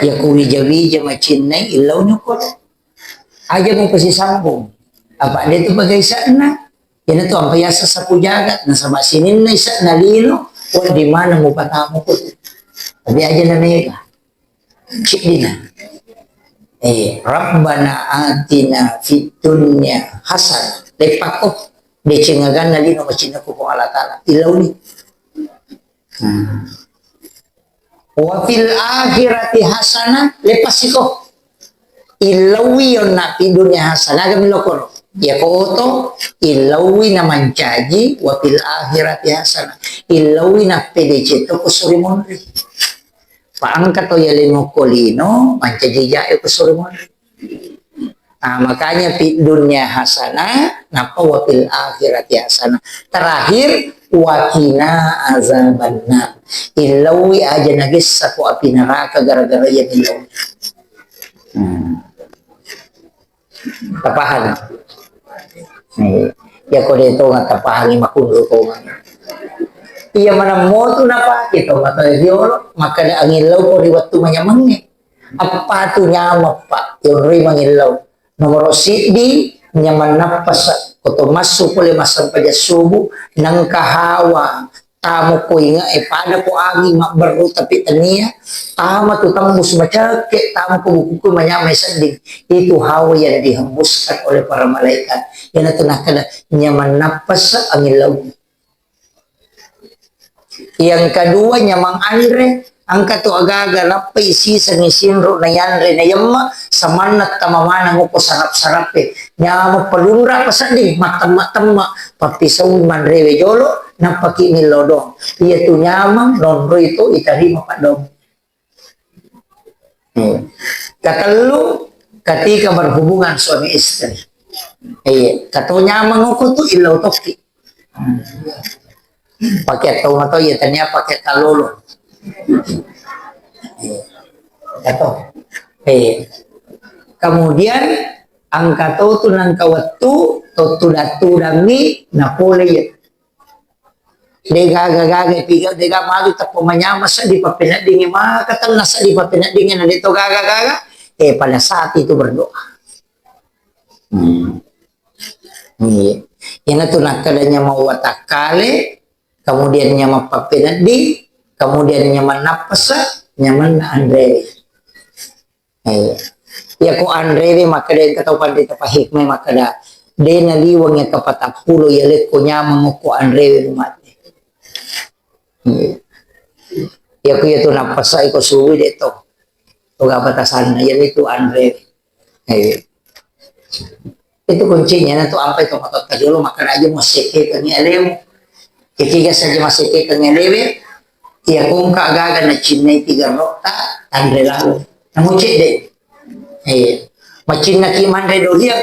Ya ko wija-wija macinay ilaw no kot. Aja mo pasisambong. Apa dito bagay sana? Yan ito ang payasa sa pujagat. Nasa masinin na isa na lino. O di mana mo patamo ko. Tapi aja na nega. Cik din na. Rabbana atina fid dunya hasanah. Lepak ko. Dicingagan na lino macina ko kung Allah Ta'ala. Ilaw ni. Wa fil akhirati hasanah. Lepas ko. Ilawi yon na fid dunya hasanah. Agam lokoro. Ya ko to. Ilawi na mancaji. Wa fil akhirati hasanah. Ilawi na pedicito ko surimonri. Paangkat o yalino kolino, mancajijae ko surimon. Makanya dunia hasanah, napa wafil akhirati hasanah. Terakhir, wakina azabannar. Ilawi aja nagis sa ko api neraka gara-gara yan ilawi. Tapahan. Ya ko dito nga tapahan makundo ko nga. Iya mana moto na pa ito matay diolo maka ang ilaw ko riwat tu manyamang apa tu nyama pa yung ri mangilaw nomor CD nyaman napas ko to masuk pole masang pa subu nang kahawa tamo ko nga pada ko agi makbaru tapi tania tama tu tambus macake tamo ko buku ko manyamay sanding itu hawa yang dihembuskan oleh para malaikat yan ito nakala nyaman napas ang ilaw. Yang kedua nyamang Andre angka tu aga-aga lapay sisa ni sinro na yanre na yamma samanat tamamana ko sarap-sarap nyama palura pasandi matam-matam papisaw manrewe jolo napaki nilodong iya tu nyamang nonro itu itarima padong. Katalu ketika berhubungan suami istri kato nyamang ko tu ilaw toki. Pakai tahu atau ya tanya pakai kalolo. Atau kemudian angka tahu tu nang kawatu tu datu dami napole ya. Dega-gaga piga dega malu tak pemanya masa di papena dingin maka katang nasa di papena dingin nanti to gaga-gaga pada saat itu berdoa. Yang itu nakalanya mau watakale kemudian nyaman papenadi, kemudian nyaman napasa, nyaman na Andre. Ya ko Andre maka dia katakan di tempat hikmah maka dah dia naliwang yang kapatapulo ya leko nyaman ko Andre mati. Ya ko itu napasa ko suwi dito. Tuga batasan na yan itu Andre. Itu kuncinya na to apa itu matot kadilo maka aja mo seke kani alem. Ketika saja masih ke ngelewe Iya kung kagaga na chinay tiga rokta tandre lalu. Namu cek deh. Iya. Macin na kiman re doria.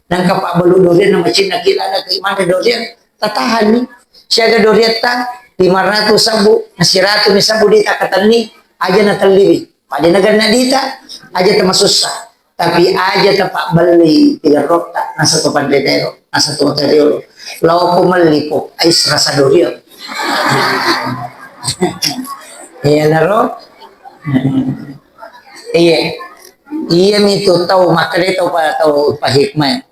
Nang kapak balu doria na macin na kilala kiman re doria. Tatahan ni. Siaga doria ta 500 sabu. Nasiratu ni sabu dita katani. Aja na terlibi. Pada negara na dita. Aja termasusah. Tapi aja tapak beli tiga rokta. Nasa to pandedero. Nasa to pandedero. Lawa ko malipo. Ay serasa doria. Iya naro, iya, iya mito tahu makanya tahu pahikmah.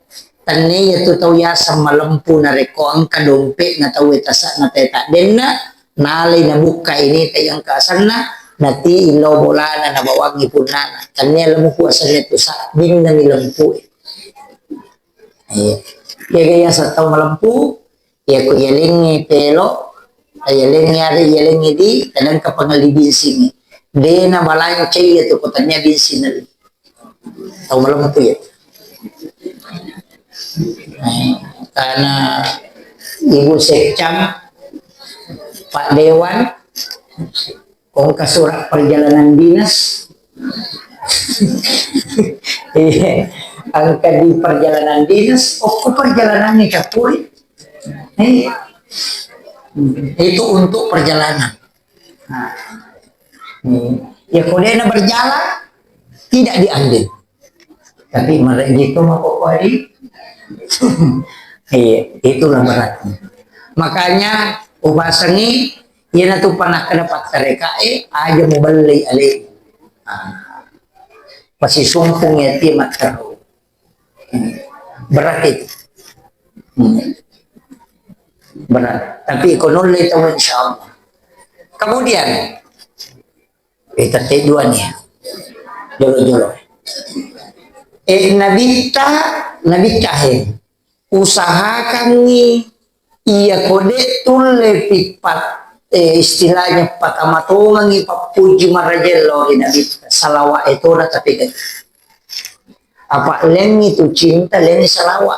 Tani itu tahu ya sama lempu na reko ang kadompe na tahu itasa na teta denna nalay na buka ini tayang kasana nati ilaw bolana na bawang ipunana. Tani alam mo po asa nito sa ding na nilampu. Iya, kaya sa tahu malampu, iya ko yaling pelo. Yaling yari yaling di kadang kapangalibin sini de na malayo chay itu kotanya bin sinal tahu malam itu ya karena ibu sekcam Pak Dewan kong kasurat perjalanan dinas angka di perjalanan dinas perjalanannya capuri itu untuk perjalanan. Nah, ya kemudian berjalan tidak diambil, tapi mereka itu mau kori, itulah beratnya. Makanya ubasangi, ia tu pernah kedapat mereka, aja mau beli alih, pasti sumpung ya timat terus, berat itu. Benar, tapi ekonomi itu insya Allah. Kemudian kita dua nih, jolo. Nabi cahe, usahakan nih, iya kode tulle pipat, istilahnya pakamatungan nih papuji marajelo Nabi salawa itu ora tapi kan, apa leng itu cinta leng salawa,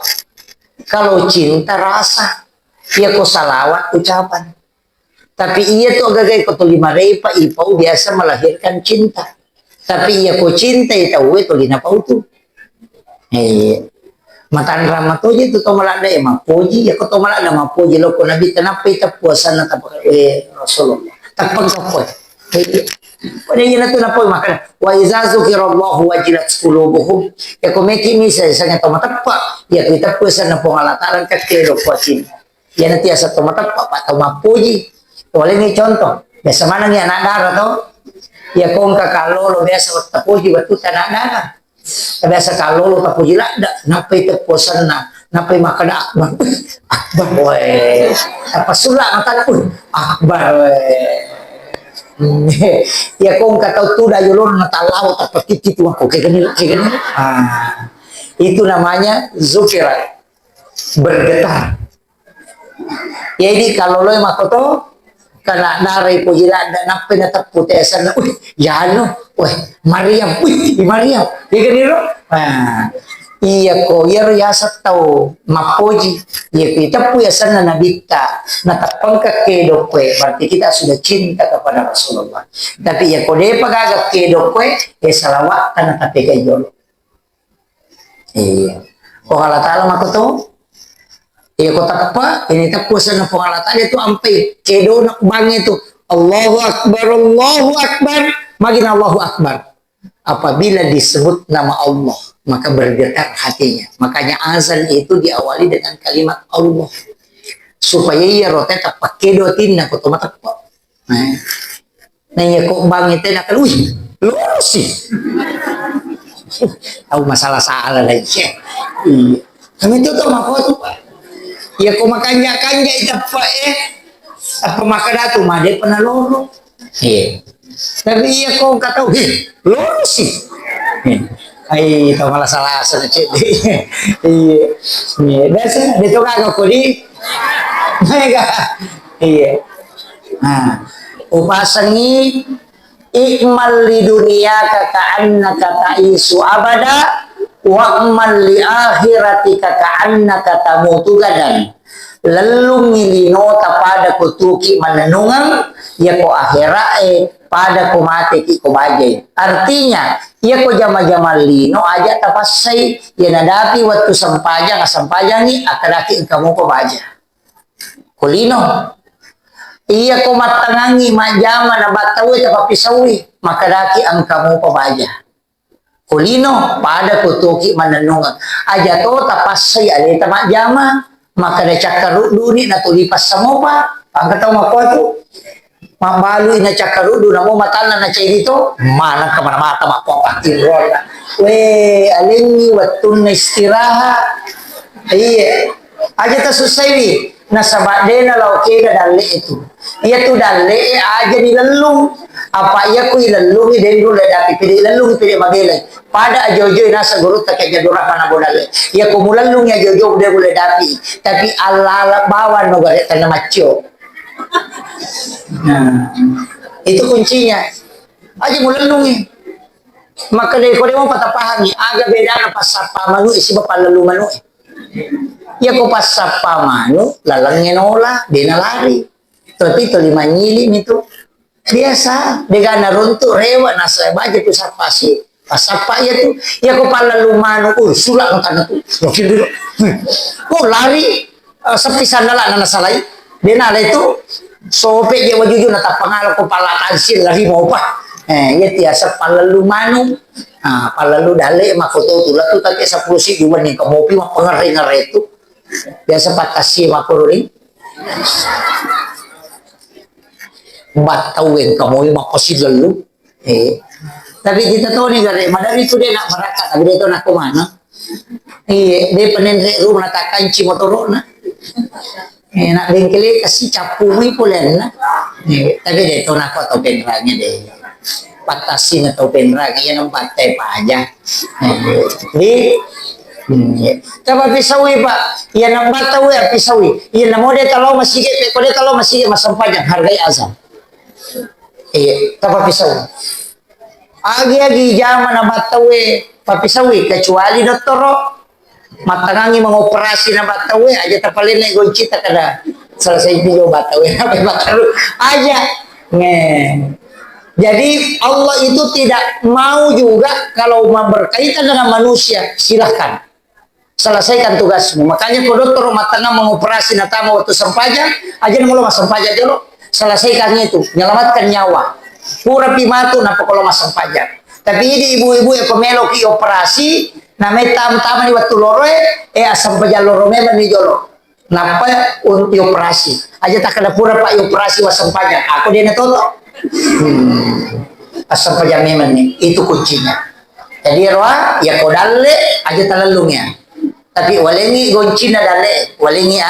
kalau cinta rasa. Ia ko salawat ucapan. Tapi ia tuh agak-agak kotulima reipa ipau biasa melahirkan cinta. Tapi ia ko cinta itu lina pau tu. Matan ramat tuh itu to malada ya mapoji ya ko to malada mapoji lo ko nabi kenapa itu puasa na tapak Rasulullah. Tak pagkapoy. Pada iya na to na po makana wa iza zukirallahu wajilat qulubuhum. Ya ko meki misa sa to matapa ya kita puasa na po ngalataran kakelo ko cinta. Ya nanti asa tomatak pak atau mapuji boleh nih contoh biasa mana nih anak darah tuh ya kong kalau lo biasa tapuji batu tanah darah biasa kalau lo tapuji lah napa itu posan napa makan akbar weh apa sulah mata pun akbar ya kong kata tuh dah yulur mata laut apa titi tuh aku kayak gini itu namanya zukirat bergetar. Jadi kalau lo yang makoto kena narai pujila ada nape na taputesan na Mariam Mariam ya kan lo iya ko yer yasa tau mapoji ya kita punya sana nabita natapang kedo kue berarti kita sudah cinta kepada Rasulullah tapi ya ko de pagagak kedo kue salawat kana tapi kayo iya ko Allah taala makoto iya kota apa? Ini tak puasa na pengalatan itu ampai kedo nak bang itu Allahu Akbar magin Allahu Akbar apabila disebut nama Allah maka bergetar hatinya makanya azan itu diawali dengan kalimat Allah supaya ia rote tak kedo tinna ko tomatak pa nah iya kok bang itu nak lu sih tahu masalah salah lagi iya kami itu tuh makoto ya ko makanya itu apa makada tu made pernah loro tapi iya ko kata loro sih ay tahu malah salah sedikit iya biasa dito kagak ko di mega iya nah upasangi ikmal li dunia ka'annaka ta'isu abada wa'mal li akhiratika ka'annaka tamutu gadan Lalu ngilino pada kutuki mananungang ya ko akhirae pada ko mati ki ko bajay. Artinya ya ko jama-jama lino aja tapasay ya nadapi waktu sampajang ni akadaki kamu ko baja. Kulino iya ko matangangi majama na batawi tapapisawi makadaki ang kamu ko baja. Kulino pada kutuki mananungang aja to tapasay alita majama maka na cakarudu ni natulipas sa mo pa. Pagkataw makoto, mamalo na cakarudu na mo matala na chay dito, manang ka manamata mapapatirol na. We, alingi watun na istiraha. Iya, aja ta susaywi, nasa bade na lauke na dali ito. Iya tu dali, aja nilalung. Apa iya ko ilalungi din dulu dati, pili ilalungi pili mabilay. Pada ajo-ajo nasa guru tak kaya jadura mana bodale. Ya kumulalung ya jojo dia boleh dapi. Tapi ala bawa no gare tanah macio. Nah, itu kuncinya. Aja mulalungi. Maka dari kau mau patapahani, agak beda na pasapa manu isi bapak lalu manu. Ya ko pasapa manu, lalangnya nola, dia lari. Tapi itu lima nyili itu biasa. Dia naruntuk rewa nasa baca tu sapasi. Pasapa ya tu, ya ko pala lumano, sulak ng tanah tu. Oh lari, sepisan nala na nasalay. Dia nala itu, sope dia wajuju na tapangal ko pala tansil lari mo pa. Ya tiasa pala lumano, pala lu dale makoto tulat tu tadi 10 si juwan ni kamopi mapengaring-ngaring itu. Biasa patasi makururing. Batawin kamoy makosi lalu. Tapi kita tahu nih gare, madari itu dia nak merakat, tapi dia tahu nak kemana. Iya, dia penendek rumah natakan cimotoro na. Nak bengkele kasih capumi pulen na. Tapi dia tahu nak atau penrangnya deh. Patasin atau penrangnya yang pantai pa aja. Di, coba pisawi pak, yang nak batawi pisawi. Yang nak dia kalau masih ke, kalau dia kalau masih masam pajak hargai azam. Iya, coba pisawi. Agi-agi zaman na batawe papisawi kecuali doktoro matangangi mengoperasi na batawe aja tapalin na goncita kada selesai video batawe sampai bataru aja jadi Allah itu tidak mau juga kalau berkaitan dengan manusia silahkan selesaikan tugasmu makanya kalau dokter matanga mengoperasi na tamu waktu sampaja aja mau sampaja dulu selesaikan itu menyelamatkan nyawa pura pimatu na kalau masang pajak. Tapi ini ibu-ibu yang pemelo ki operasi, na tam-tama ni waktu loroe, asam pajak loro memang ni jolo. Napa untuk operasi? Aja tak kena pura pak operasi wasam pajak. Aku dia natoto. Asam pajak memang ni, itu kuncinya. Jadi roa, ya kodale aja talalungnya. Tapi walengi goncina dale, walengi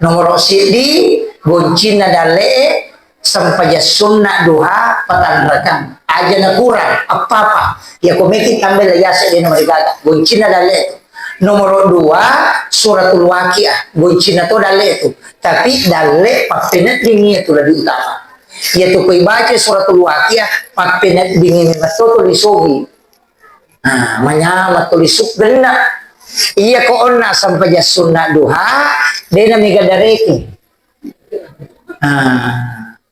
nomor di goncina dale. Sampaja sunnah duha patanrakan aja na kurang apa-apa ya komeki tambah layasa di nomor gaga goncina dale nomor 2 suratul waqiah goncina to dale itu tapi dale papenet dingin itu lebih utama yaitu koi baca suratul waqiah papenet dingin matoto lisogi manyama tulisuk gena iya ko onna sampaja sunnah duha dena migadareki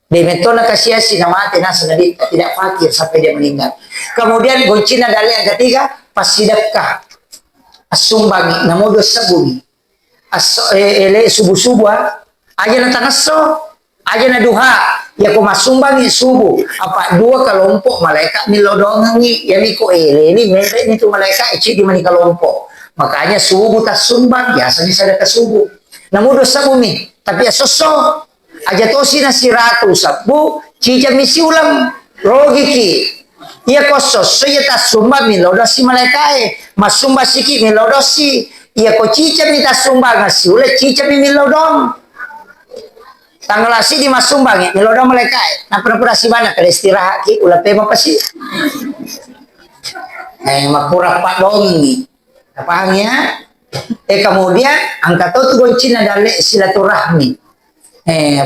Demetona kasiasi na mati nasa nadi tidak fakir sampai dia meninggal. Kemudian goncina dalil yang ketiga pasidakah asumbangi namodo sabuni ele subuh-subuh aja na tangaso aja na duha ya ko masumbangi subuh apa dua kelompok malaikat milodongi ya miko ele ini mereka itu malaikat eci di mani kelompok makanya subuh tas sumbang biasanya sedekah subuh namodo sabuni tapi asoso aja tosi na si ratu sabu cica misi ulam logiki iya kosos saya tas sumba milodosi malaikai masumba siki milodosi iya ko cica mita sumba ngasi ule cica mi milodong tanggal asi di masumbangi milodong malaikai na pura-pura si mana kada istirahat ki ula pema pasi makura pak dongi paham ya kemudian angkat tu goncina dale silaturahmi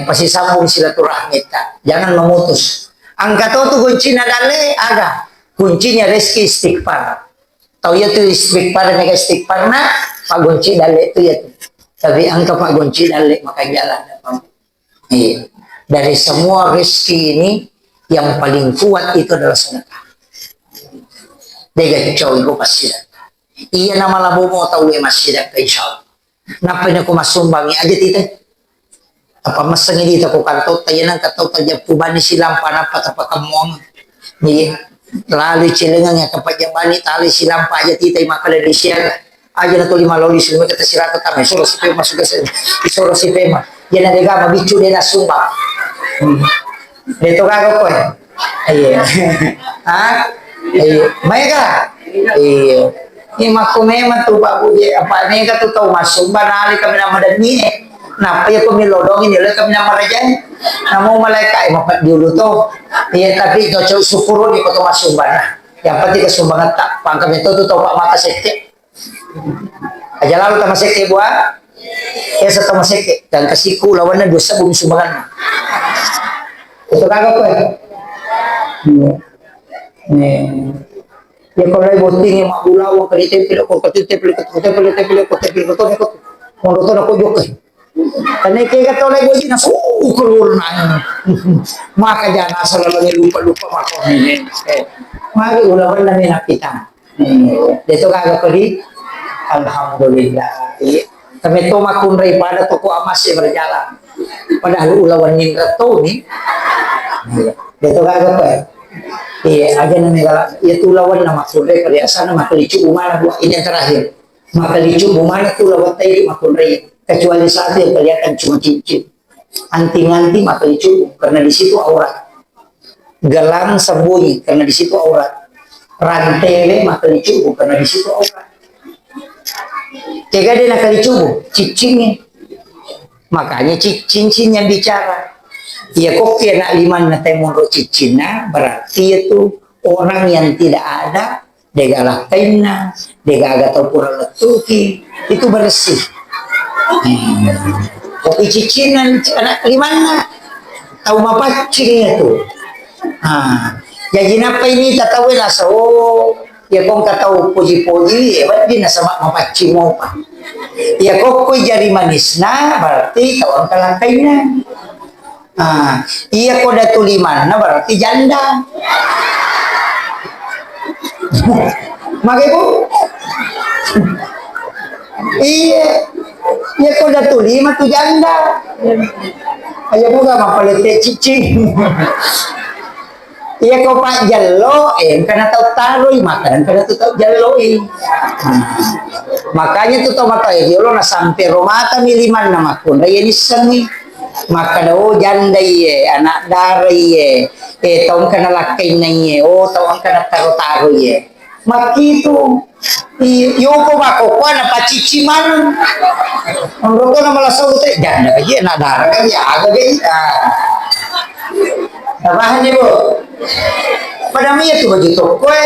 pasti sambung silaturahmi jangan memutus angkat tu kuncinya dale ada kuncinya rezeki istighfar tahu ya tu istighfar mega istighfar na pak kunci dale itu ya tu Tapi angka Pak Gonci dalik makan jalan. Iya. Dari semua rezeki ini yang paling kuat itu adalah sedekah. Dega cowok itu pasti sedekah. Iya nama labu mau tahu ya masih sedekah insya Allah. Napanya ko masumbangi aja tita. Apa masang ini ko kanto tayo nang kataw tayo pubani silang panapat apa kamuang. Iya. Lalu cilengan ya kapag bani tali silang pa aja tita makala di siya. Aja na to 5 lolis lima kita sirata kami soro si Pema sudah isoro si Pema. Yan na dega mabicu din na sumbang. Dito ka ko eh. Iya. Ha? Iya. May ka? Iya. Ima kumema tu Pak Budi apa ini ka tutaw masumba nali kami na madani eh. Nah, paya ko milodong ini kami na marajan. Namo malaika mapat dulu to. Iya tapi to sukuro ni ko to masumba na. Yang penting kesumbangan tak pangkam itu tutaw Pak mata sekte. Aja lalu tama sekte buat. Ya sa tama sekte dan kasiku lawan na dosa bumi sumbangan. Ito kagak ko eh. Nih. Ya kalau lagi bosting yang mak bulau ke tempel ko tempel ko mau to aku jok. Karena kayak kata oleh gue na keluar na. Maka jangan asal lagi lupa mako ini. Mari ulawan na mina kita. Dito kagak ko di alhamdulillah. Kami to makunray pada toko amas berjalan. Padahal ulawan nindra to ni. Dito kagak ko eh. Iya, aja na negala, ya tulawan na makunray kaliasa na makalicu umana buat ini yang terakhir. Makalicu umana tulawan tayo makunray. Kecuali saat yang kelihatan cuma cincin. Anting-anting makalicu karena di situ aurat. Gelang sembunyi karena di situ aurat. Rantai makalicu karena di situ aurat. Jaga dia nakalicu cincin. Makanya cincin yang bicara. Ya kok kena liman na tayo mong cicina berarti itu orang yang tidak ada dega na dega agak tahu kurang letuki itu bersih. Kok cicina anak liman na tahu mapacing itu. Jadi apa ini tatawi nasa ya kong kataw puji-puji ya berarti nasa mapacing mo pa. Ya kok jari manis na berarti tawang kalakay na. Iya koda tuliman, nah berarti janda. Makanya bu, iya koda tuliman tu janda. Ayo buka mapalete cicing. Iya kau pak jalo, karena tahu taruh makanan, karena tahu jalo makanya tu tahu mata ya, lo na sampai romata miliman nama kun, raya ni sengi. Maka daw janda ye anak dari ye taong kana lakay na ye taong kana taro-taro ye makito ko ba ko na pachichiman ang roto na malasaw te janda kaya anak dara kaya aga gaya tabahan niyo padami ito begitu kue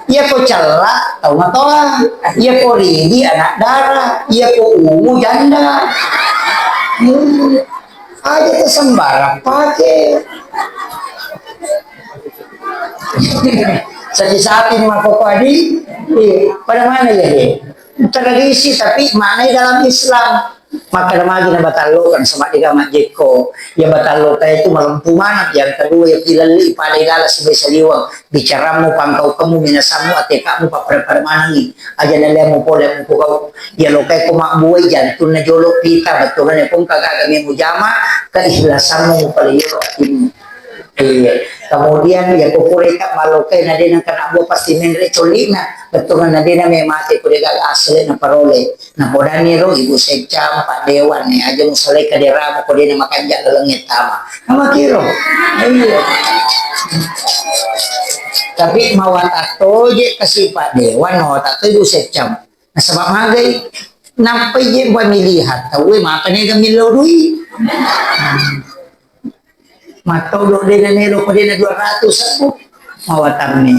iya ko cala tahu nggak tahu iya ko ridi anak dara iya ko ungu janda aja tersembarang pakai. Jadi saat ini mako padi, pada mana ya deh? Tradisi tapi mana dalam Islam? Maka lagi na batalo kan sama diga majeko. Ya batalo tayo itu malampu mana? Yang kedua ya pilali pada gala sebisa liwang. Bicara mo pangkau kamu minasamu ate kamu papada mana ni? Aja na lemo po kau. Ya lo kay kumakbuhay jantung na jolo pita batulan ya kung kagagami mo jama keikhlasan mo palayo atin. Kemudian ya kukureka malokay na din ang kanabo pasti menre cholina betulan na din na may mati kurega asli na parole na podani ro ibu secam pak dewan ni aja musalay kadera mo ko din na makanja langit tama nama kiro iya tapi mawat ato je kasi pak dewan mawat ato ibu secam na sabab magay nampay je ba milihat tawe mapani gamilo rui matodok din na nero pa din na 200 ako mawatan ni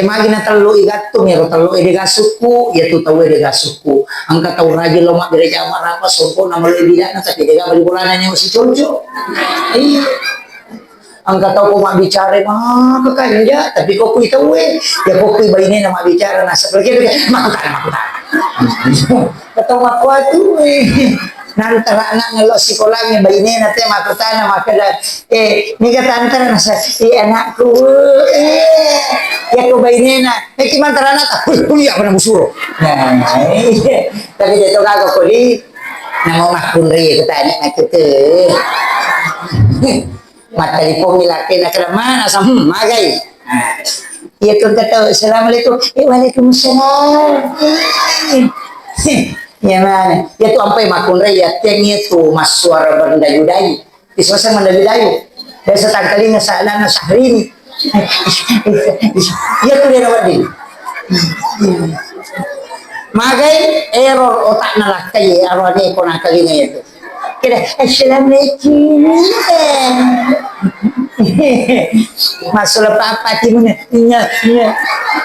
magi na talo igato mero talo idigasuku ya tu tahu idigasuku ang kataw raja lomak gereja marapa sompo na malo ibida na tapi diga balibulanan niya si Jojo ang kataw ko mabicara kakanja tapi ko kuy tahu ya ko kuy bayne na mabicara na sa pergi makutan Katong makuha tu nantara anak ngelo sekolahnya bayi ni nanti makutana makada ni kata antara nasa anakku ya ko bayi ni na kimantara anak aku kuliah pada musuro nah tapi dia tu kagak kuli namo makunri kata anak nak kita mata di pomilake nak mana sam magai ya ko kata assalamualaikum waalaikumsalam ya mana ya tu ampai makunre ya tengnya tu mas suara berdayu-dayu di suasana mendayu-dayu dan setangkali ngasala nasahrini ya tu dia rawat magai error otak nalakai arwani ko nakalinya itu kira assalamualaikum masalah apa timnya iya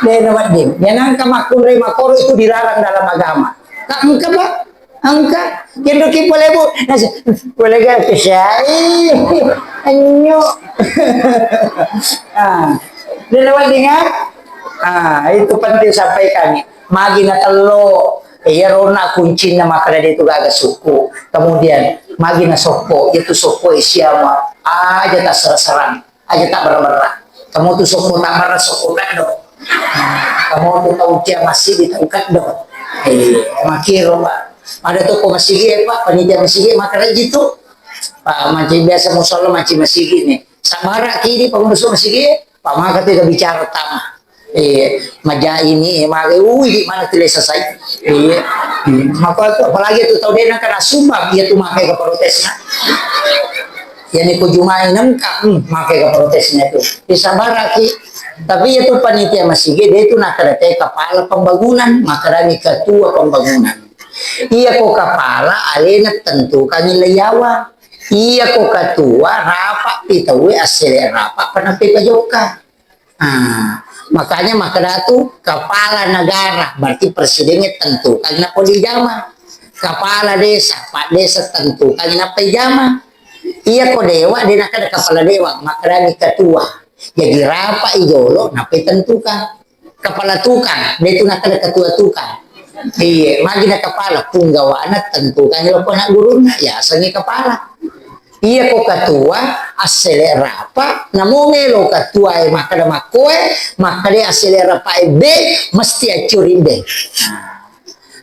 dia rawat dia yang makunre makoro itu dilarang dalam agama. Angka ba? Angka. Kendo ki boleh bu? Boleh gak kesai? Anyo. Dilawat dengar? Itu penting sampaikan. Magi na telo. Iya rona kunci na makada itu gaga suku. Kemudian magi na soko. Itu soko isiama. Aja tak serang. Aja tak bermerah. Kamu tuh soko tak marah soko gak dong. Kamu tuh tahu dia masih ditangkap dong. Makiro pak ada toko masigi pak panitia masigi makanya gitu pak macam biasa musola macam masigi nih samara kini pengurus masigi pak maka tidak bicara tama maja ini magai di mana tidak selesai maka apalagi itu tahu dia nak kena sumbang dia tuh makai ke protesnya yang ikut jumai nengkap makai ke protesnya tuh bisa baraki tapi itu panitia masigi dia itu nak ada kepala pembangunan makarani ketua pembangunan iya kok kepala alena tentukan leyawa iya kok ketua rapak pitawe asli rapak penapi pajoka makanya makanya itu kepala negara berarti presidennya tentukan na polijama kepala desa pak desa tentukan na pejama iya kok dewa dia nak ada kepala dewa makarani ketua jadi rapa ijolo nape tentukan kepala tukang dia itu nak ada ketua tukang iya magi na kepala punggawana tentukan lo nak guruna ya sengi kepala iya kok ketua asele rapa namune lo ketua maka ada makoe maka dia asele rapa be mesti acurin be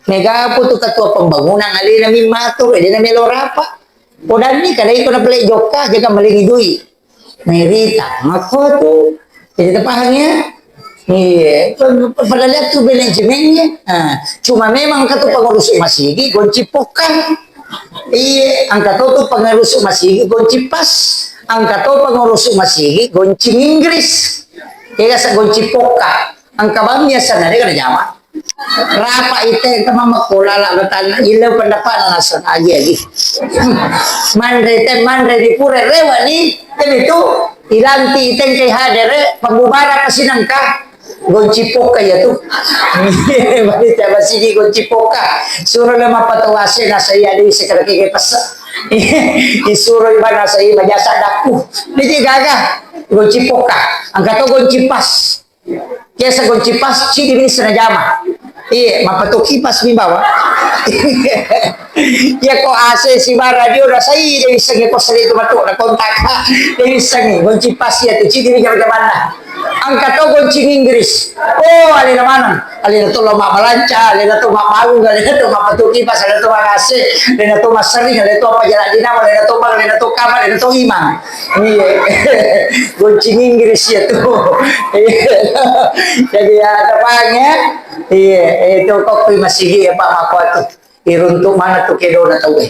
mega putu ketua pembangunan ali nami matur dia nami lo rapa podan ni kadai ko na play joka jaga malingi duit merita maka tuh jadi tepahnya iya pada lihat tuh manajemennya cuma memang kata pengurus masigi gonci pokan iya angka tuh pengurus masigi gonci pas angka tuh pengurus masigi gonci Inggris kayak sa gonci poka angka bangnya sana dia kena jama rapa itu yang mama kola lah betul ilau pendapat alasan lagi mandre di pura rewa nih itu ilanti itu yang hadir pembubaran masih nangka gonci poka ya tuh wanita masih di gonci poka suruh lama patuase na saya di sekarang kayak pas disuruh ibadah saya majasa daku ini gagah gonci poka angkat tuh gonci pas kesa gonci pas ciri ini senajama iya mapato kipas mi bawa ya kok AC si radio udah saya dari segi pos itu batuk na kontak dari segi gonci pas ya tuh ciri ini mana angkat tuh gonci Inggris oh alina mana alina tuh lama balanca alina tuh mak malu alina tuh mak pato kipas alina tuh mak AC alina tuh mak sering alina tuh apa jalan dinamo alina tuh mak alina tuh kamar alina tuh imam iya gonci Inggris ya tuh jadi ya tepatnya iya itu kok masih ya Pak Mako tuh iruntuk mana tuh kedo na tahu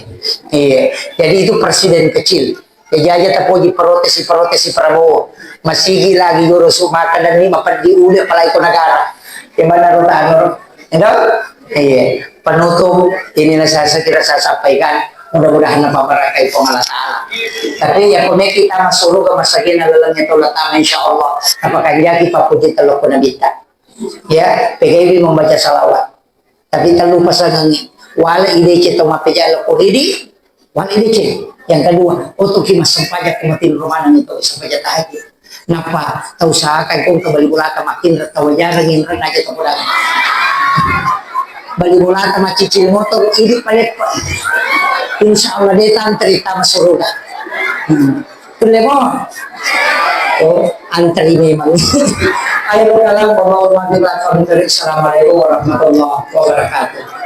iya jadi itu presiden kecil ya aja tapoji protes Prabowo masih lagi urus makan dan ini bapak diudah apalagi ke negara gimana rutan iya penutup inilah saya kira saya sampaikan mudah-mudahan apa barakai Allah Ta'ala tapi ya kone kita masuk ke masakin alalangnya tolak insyaallah apakah jadi Pak Puji telok nabita ya PGB membaca salawat tapi tak lupa sangangi wala ide cetong mapejala kohidi wala ide yang kedua untuk kimas sempajak kematin romanan itu sempajak tahajud napa tahu usahakan kung kembali bulata makin tahu jarang ingin aja kemudahan bali mula sama cicil motor ini palit po. Insya Allah dia tantri tama suruga. Tuloy mo. Oh, antri memang. Ayo na lang po mga Assalamualaikum warahmatullahi wabarakatuh.